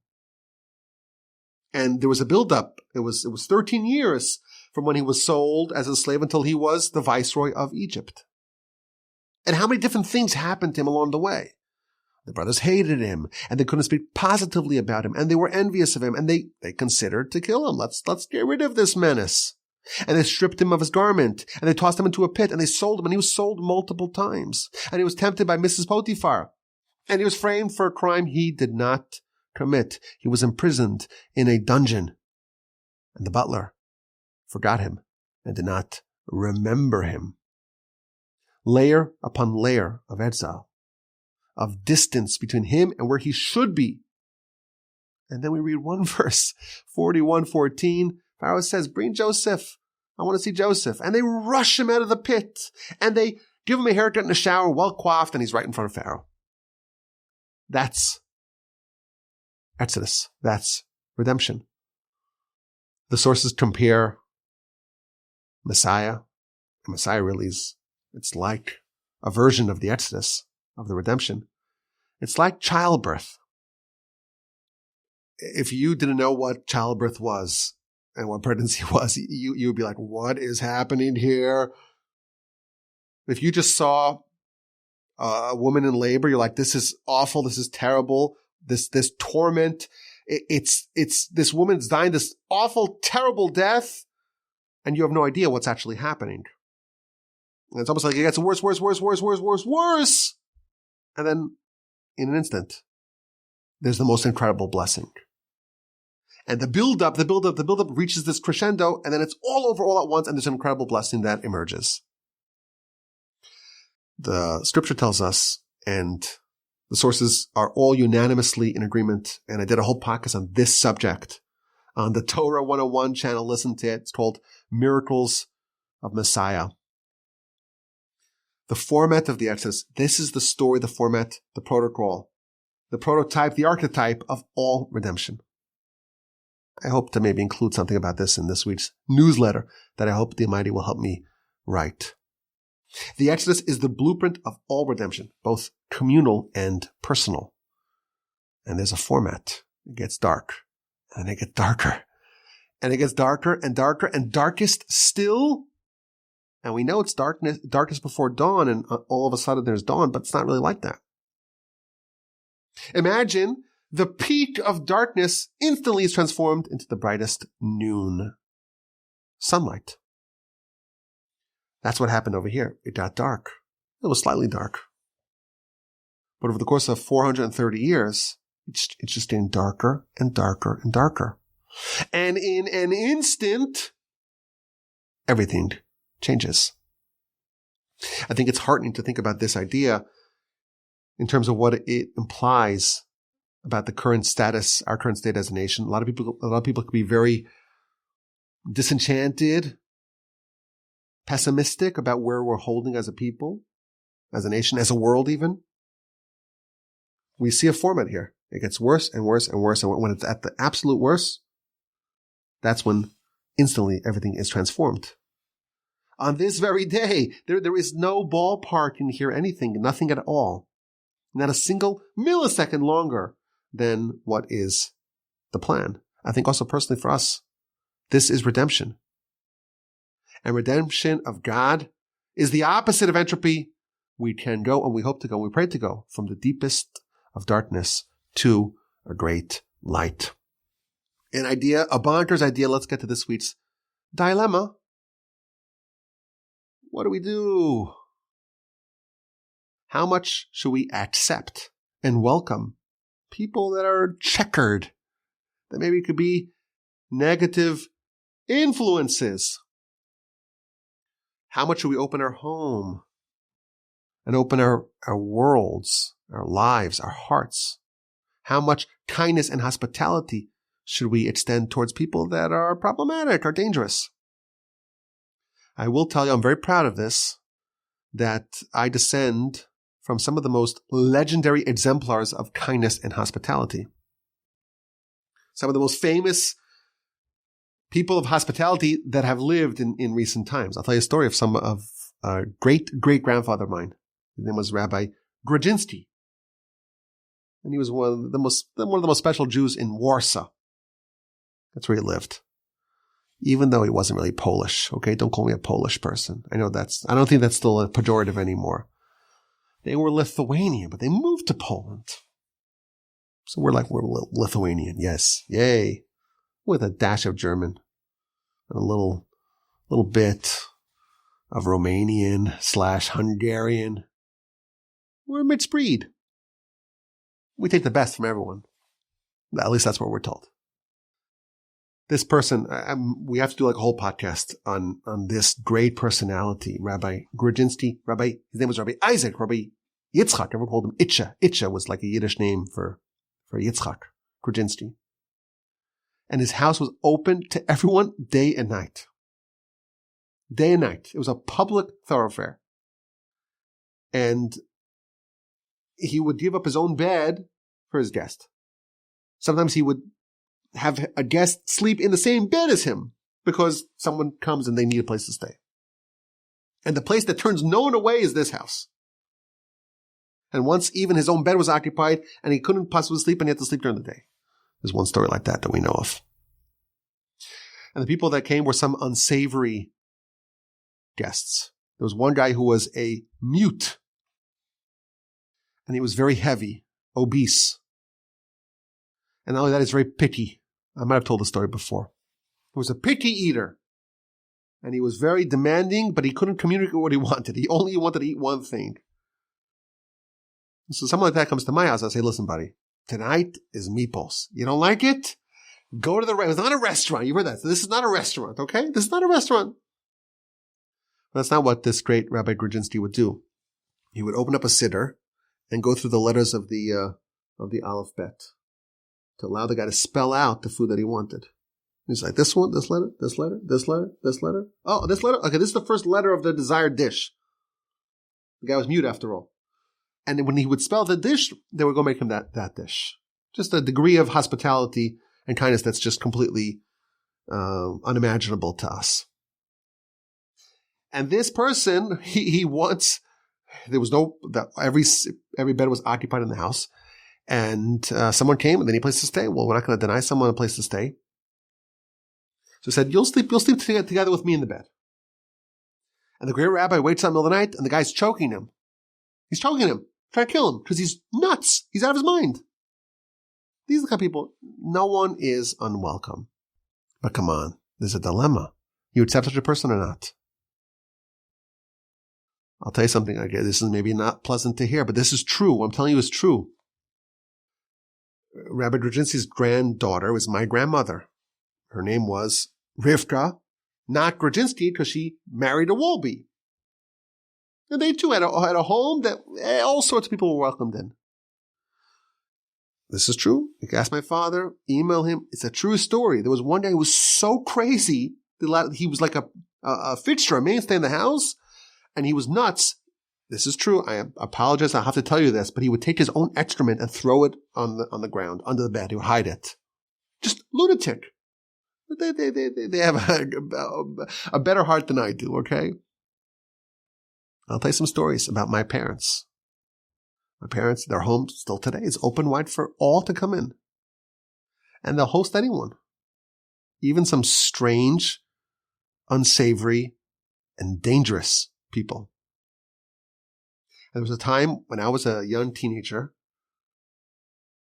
And there was a buildup. It was 13 years from when he was sold as a slave until he was the viceroy of Egypt. And how many different things happened to him along the way? The brothers hated him, and they couldn't speak positively about him, and they were envious of him, and they considered to kill him. Let's get rid of this menace. And they stripped him of his garment, and they tossed him into a pit, and they sold him, and he was sold multiple times. And he was tempted by Mrs. Potiphar, and he was framed for a crime he did not commit. He was imprisoned in a dungeon, and the butler forgot him and did not remember him. Layer upon layer of exile, of distance between him and where he should be. And then we read one verse, 41:14. Pharaoh says, bring Joseph. I want to see Joseph. And they rush him out of the pit. And they give him a haircut in the shower, well coiffed, and he's right in front of Pharaoh. That's Exodus. That's redemption. The sources compare Messiah. Messiah really is, it's like a version of the Exodus, of the redemption. It's like childbirth. If you didn't know what childbirth was, and what pregnancy was, you would be like, what is happening here? If you just saw a woman in labor, you're like, this is awful, this is terrible, this torment, it's this woman's dying this awful, terrible death, and you have no idea what's actually happening. And it's almost like it gets worse, and then in an instant, there's the most incredible blessing. And the build-up reaches this crescendo, and then it's all over all at once, and there's an incredible blessing that emerges. The scripture tells us, and the sources are all unanimously in agreement, and I did a whole podcast on this subject on the Torah 101 channel. Listen to it. It's called Miracles of Messiah. The format of the Exodus, this is the story, the format, the protocol, the prototype, the archetype of all redemption. I hope to maybe include something about this in this week's newsletter that I hope the Almighty will help me write. The Exodus is the blueprint of all redemption, both communal and personal. And there's a format. It gets dark, and it gets darker, and it gets darker and darker and darkest still. And we know it's darkness before dawn, and all of a sudden there's dawn, but it's not really like that. Imagine the peak of darkness instantly is transformed into the brightest noon. Sunlight. That's what happened over here. It got dark. It was slightly dark. But over the course of 430 years, it's just getting darker and darker and darker. And in an instant, everything changes. I think it's heartening to think about this idea in terms of what it implies about the current status, our current state as a nation. A lot of people could be very disenchanted, pessimistic about where we're holding as a people, as a nation, as a world even. We see a format here. It gets worse and worse and worse. And when it's at the absolute worst, that's when instantly everything is transformed. On this very day, there is no ballpark in here, anything, nothing at all. Not a single millisecond longer than what is the plan. I think also personally for us, this is redemption. And redemption of God is the opposite of entropy. We can go and we hope to go, and we pray to go from the deepest of darkness to a great light. A bonkers idea. Let's get to this week's dilemma. What do we do? How much should we accept and welcome people that are checkered, that maybe could be negative influences? How much should we open our home and open our worlds, our lives, our hearts? How much kindness and hospitality should we extend towards people that are problematic or dangerous? I will tell you, I'm very proud of this, that I descend from some of the most legendary exemplars of kindness and hospitality. Some of the most famous people of hospitality that have lived in recent times. I'll tell you a story of a great-great-grandfather of mine. His name was Rabbi Grudzinski. And he was one of the most special Jews in Warsaw. That's where he lived. Even though he wasn't really Polish. Okay, don't call me a Polish person. I don't think that's still a pejorative anymore. They were Lithuanian, but they moved to Poland. So we're Lithuanian, yes, yay. With a dash of German. And a little bit of Romanian/Hungarian. We're a mixed breed. We take the best from everyone. At least that's what we're told. This person, we have to do like a whole podcast on this great personality, Rabbi Grudzinski. His name was Rabbi Isaac, Rabbi Yitzchak. Everyone called him Itcha. Itcha was like a Yiddish name for Yitzchak, Grudzinski. And his house was open to everyone day and night. Day and night. It was a public thoroughfare. And he would give up his own bed for his guest. Sometimes he would have a guest sleep in the same bed as him because someone comes and they need a place to stay. And the place that turns no one away is this house. And once even his own bed was occupied and he couldn't possibly sleep and he had to sleep during the day. There's one story like that we know of. And the people that came were some unsavory guests. There was one guy who was a mute. And he was very heavy, obese. And not only that, he's very picky. I might have told the story before. He was a picky eater. And he was very demanding, but he couldn't communicate what he wanted. He only wanted to eat one thing. So someone like that comes to my house. I say, listen, buddy, tonight is meatballs. You don't like it? Go to it's not a restaurant. You heard that. This is not a restaurant, okay? This is not a restaurant. But that's not what this great Rabbi Grudzinski would do. He would open up a siddur and go through the letters of the alphabet to allow the guy to spell out the food that he wanted. He's like, this one, this letter, this letter, this letter, this letter. Oh, this letter? Okay, this is the first letter of the desired dish. The guy was mute after all. And when he would spell the dish, they would go make him that dish. Just a degree of hospitality and kindness that's just completely unimaginable to us. And this person, he wants, there was every bed was occupied in the house. And someone came and they need a place to stay. Well, we're not going to deny someone a place to stay. So he said, you'll sleep together with me in the bed. And the great rabbi waits out in the middle of the night and the guy's choking him. He's choking him, trying to kill him because he's nuts. He's out of his mind. These are the kind of people, no one is unwelcome. But come on, there's a dilemma. You accept such a person or not? I'll tell you something. This is maybe not pleasant to hear, but this is true. What I'm telling you is true. Rabbi Drzezinski's granddaughter was my grandmother. Her name was Rivka, not Grudzinski, because she married a Wolbe. And they too had a home that all sorts of people were welcomed in. This is true. You can ask my father, email him. It's a true story. There was one guy who was so crazy. He was like a fixture, a mainstay in the house, and he was nuts. This is true. I apologize. I have to tell you this, but he would take his own excrement and throw it on the ground, under the bed. He would hide it. Just lunatic. They have a better heart than I do, okay? I'll tell you some stories about my parents. My parents, their home still today is open wide for all to come in. And they'll host anyone. Even some strange, unsavory, and dangerous people. There was a time when I was a young teenager,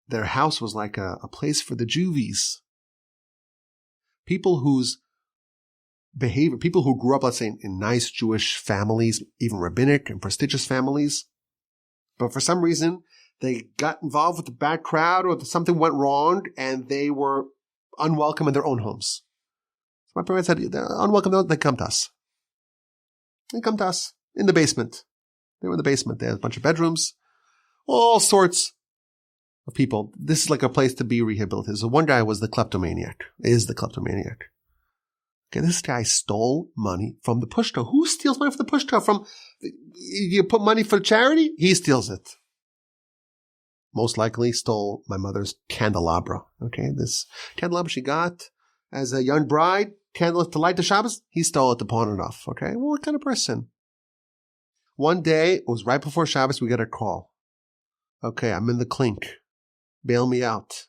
their house was like a place for the juvies. People whose behavior, people who grew up, let's say, in nice Jewish families, even rabbinic and prestigious families, but for some reason, they got involved with the bad crowd or something went wrong and they were unwelcome in their own homes. So my parents said, they're unwelcome, they come to us. They come to us in the basement. They were in the basement. They had a bunch of bedrooms, all sorts of people. This is like a place to be rehabilitated. So one guy was the kleptomaniac. Okay, this guy stole money from the pushto. Who steals money from the pushto? You put money for charity? He steals it. Most likely stole my mother's candelabra. Okay, this candelabra she got as a young bride, candle to light the Shabbos. He stole it to pawn it off. Okay, well, what kind of person? One day, it was right before Shabbos, we got a call. Okay, I'm in the clink. Bail me out.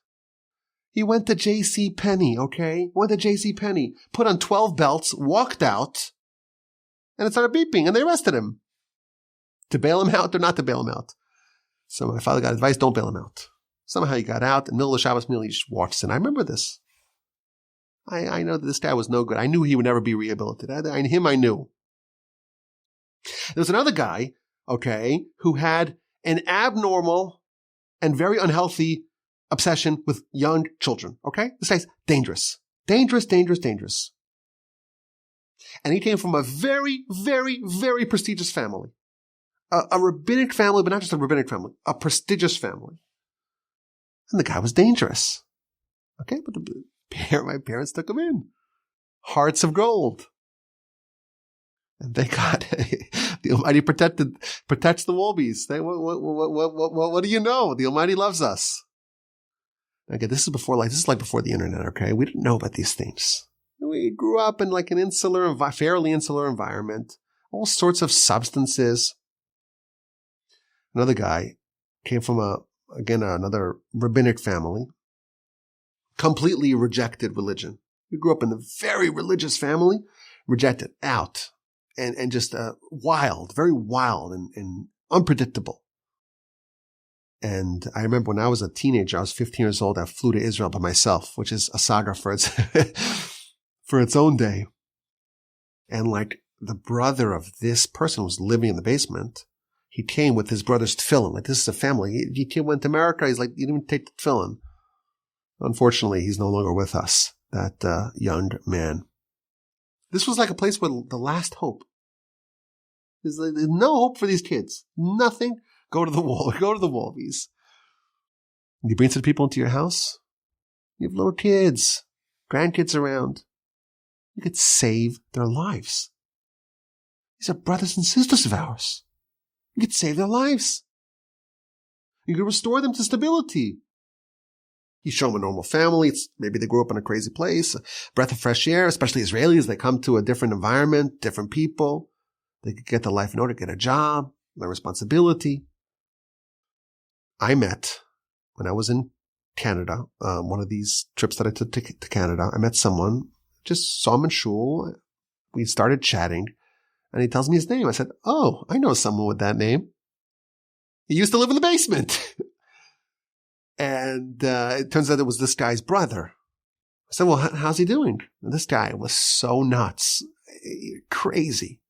He went to J.C. Penney, okay? Went to J.C. Penney, put on 12 belts, walked out, and it started beeping, and they arrested him. To bail him out or not to bail him out? So my father got advice, don't bail him out. Somehow he got out, in the middle of the Shabbos meal, he just walks in. I remember this. I know that this guy was no good. I knew he would never be rehabilitated. I knew. There was another guy, okay, who had an abnormal and very unhealthy obsession with young children, okay? This guy's dangerous. Dangerous. And he came from a very, very, very prestigious family. A rabbinic family, but not just a rabbinic family, a prestigious family. And the guy was dangerous. Okay, but my parents took him in. Hearts of gold. And thank God, the Almighty protects the Wolbies. What do you know? The Almighty loves us. Okay, this is before the internet. Okay, we didn't know about these things. We grew up in like an fairly insular environment. All sorts of substances. Another guy came from another rabbinic family. Completely rejected religion. We grew up in a very religious family. Rejected out. And just wild, very wild and unpredictable. And I remember when I was a teenager, I was 15 years old, I flew to Israel by myself, which is a saga for its own day. And like the brother of this person who was living in the basement, he came with his brother's tefillin. Like, this is a family. He went to America. He's like, he didn't even take the tefillin. Unfortunately, he's no longer with us, that young man. This was like a place where the last hope. There's no hope for these kids. Nothing. Go to the wall. Go to the Wolbies. You bring some people into your house. You have little kids, grandkids around. You could save their lives. These are brothers and sisters of ours. You could save their lives. You could restore them to stability. You show them a normal family. Maybe they grew up in a crazy place. A breath of fresh air, especially Israelis. They come to a different environment, different people. They could get their life in order, get a job, learn responsibility. I met, when I was in Canada, one of these trips that I took to Canada, I met someone, just saw him in shul. We started chatting, and he tells me his name. I said, oh, I know someone with that name. He used to live in the basement. And it turns out it was this guy's brother. I said, well, how's he doing? And this guy was so nuts, crazy.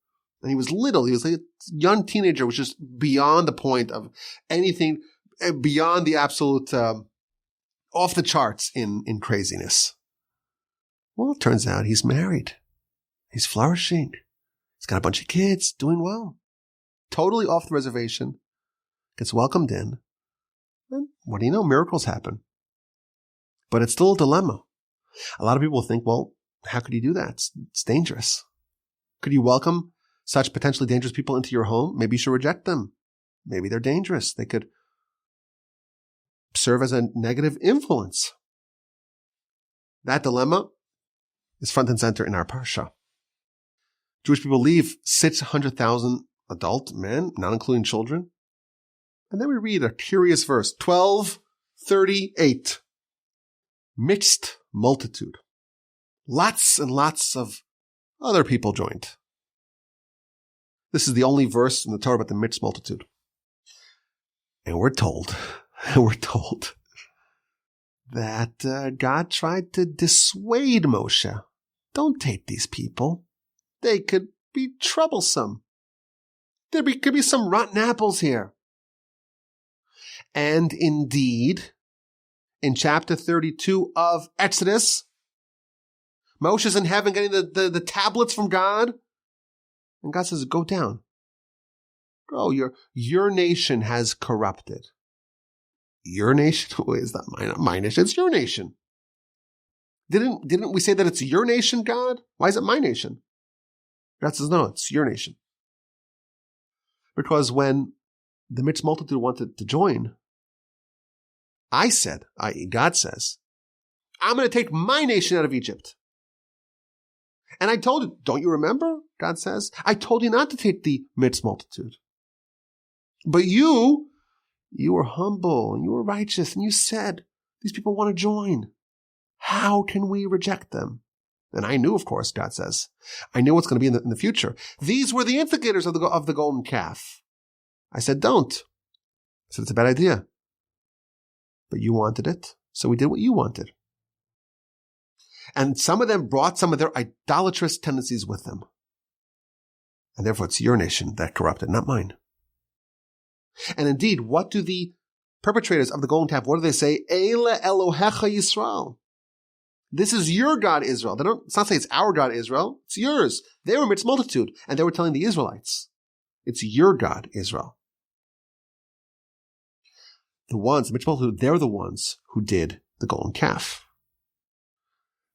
And he was little. He was like a young teenager, which is beyond the point of anything, beyond the absolute, off the charts in craziness. Well, it turns out he's married. He's flourishing. He's got a bunch of kids, doing well. Totally off the reservation. Gets welcomed in. And what do you know? Miracles happen. But it's still a dilemma. A lot of people think, well, how could you do that? It's dangerous. Could you welcome such potentially dangerous people into your home? Maybe you should reject them. Maybe they're dangerous. They could serve as a negative influence. That dilemma is front and center in our Parsha. Jewish people leave 600,000 adult men, not including children. And then we read a curious verse, 12:38. Mixed multitude. Lots and lots of other people joined. This is the only verse in the Torah about the mixed multitude. And we're told that God tried to dissuade Moshe. Don't take these people. They could be troublesome. There could be some rotten apples here. And indeed, in chapter 32 of Exodus, Moshe's in heaven getting the tablets from God. And God says, go down. Go, your nation has corrupted. Your nation? Is that my nation? It's your nation. Didn't we say that it's your nation, God? Why is it my nation? God says, no, it's your nation. Because when the mixed multitude wanted to join, I said, i.e. God says, I'm going to take my nation out of Egypt. And I told you, don't you remember? God says, I told you not to take the mixed multitude. But you were humble and you were righteous and you said, these people want to join. How can we reject them? And I knew, of course, God says, I knew what's going to be in the future. These were the instigators of the golden calf. I said, don't. I said, it's a bad idea. But you wanted it, so we did what you wanted. And some of them brought some of their idolatrous tendencies with them. And therefore it's your nation that corrupted, not mine. And indeed, what do the perpetrators of the golden calf, what do they say? Eile Elohecha Yisrael. This is your God, Israel. It's not saying it's our God, Israel. It's yours. They were mixed multitude, and they were telling the Israelites, it's your God, Israel. The mixed multitude, they're the ones who did the golden calf.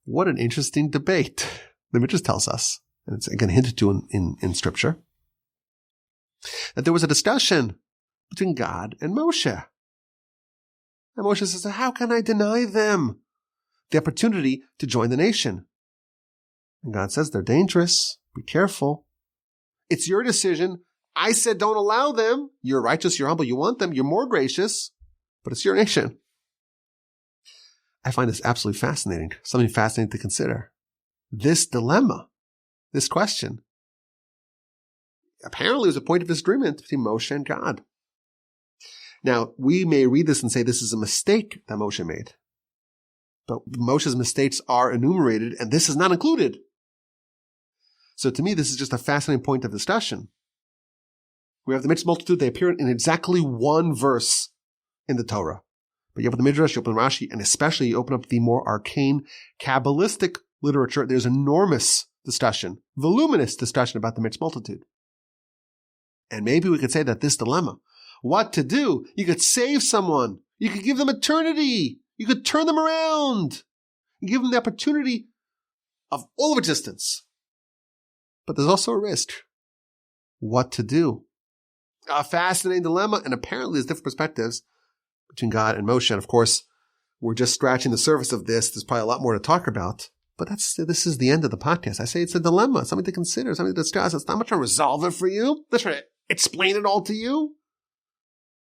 What an interesting debate. The Midrash tells us, and it's again hinted to in Scripture, that there was a discussion between God and Moshe. And Moshe says, how can I deny them the opportunity to join the nation? And God says, they're dangerous. Be careful. It's your decision. I said don't allow them. You're righteous, you're humble, you want them, you're more gracious, but it's your nation. I find this absolutely fascinating, something fascinating to consider. This dilemma, this question, apparently was a point of disagreement between Moshe and God. Now, we may read this and say this is a mistake that Moshe made. But Moshe's mistakes are enumerated, and this is not included. So to me, this is just a fascinating point of discussion. We have the mixed multitude. They appear in exactly one verse in the Torah. But you open the Midrash, you open Rashi, and especially you open up the more arcane Kabbalistic literature, there's enormous discussion, voluminous discussion about the mixed multitude. And maybe we could say that this dilemma, what to do, you could save someone, you could give them eternity, you could turn them around, you give them the opportunity of all of existence. But there's also a risk. What to do? A fascinating dilemma, and apparently there's different perspectives between God and Moshe. And of course, we're just scratching the surface of this. There's probably a lot more to talk about. But this is the end of the podcast. I say it's a dilemma, something to consider, something to discuss. It's not much trying to resolve it for you. I'm not trying to explain it all to you.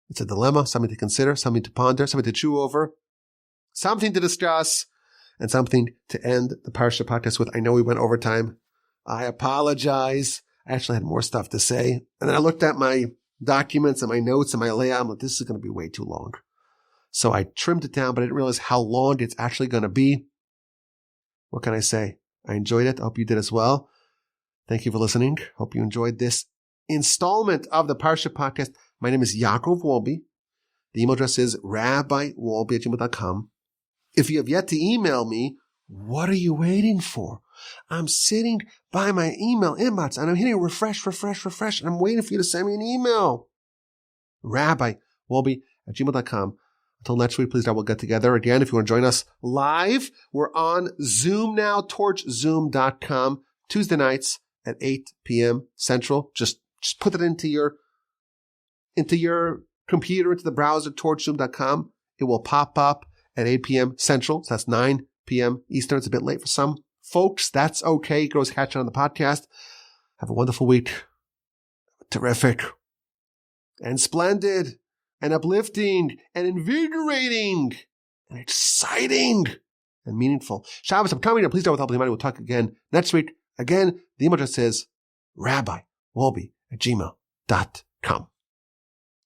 It's a dilemma, something to consider, something to ponder, something to chew over, something to discuss, and something to end the Parsha Podcast with. I know we went over time. I apologize. I actually had more stuff to say. And then I looked at my documents and my notes and my layout. I'm like, this is going to be way too long. So I trimmed it down, but I didn't realize how long it's actually going to be. What can I say? I enjoyed it. I hope you did as well. Thank you for listening. Hope you enjoyed this installment of the Parsha Podcast. My name is Yaakov Wolbe. The email address is rabbiwolbe@gmail.com. If you have yet to email me, what are you waiting for? I'm sitting by my email inbox and I'm hitting refresh, and I'm waiting for you to send me an email. rabbiwolbe@gmail.com. Until next week, please, we'll get together again. If you want to join us live, we're on Zoom now, torchzoom.com, Tuesday nights at 8 p.m. Central. Just put it into your computer, into the browser, torchzoom.com. It will pop up at 8 p.m. Central. So that's 9 p.m. Eastern. It's a bit late for some folks. That's okay. You can always catch it on the podcast. Have a wonderful week. Terrific and splendid and uplifting and invigorating and exciting and meaningful Shabbos upcoming. Please don't without money. We'll talk again next week. Again, the email address is rabbiwolbe@gmail.com.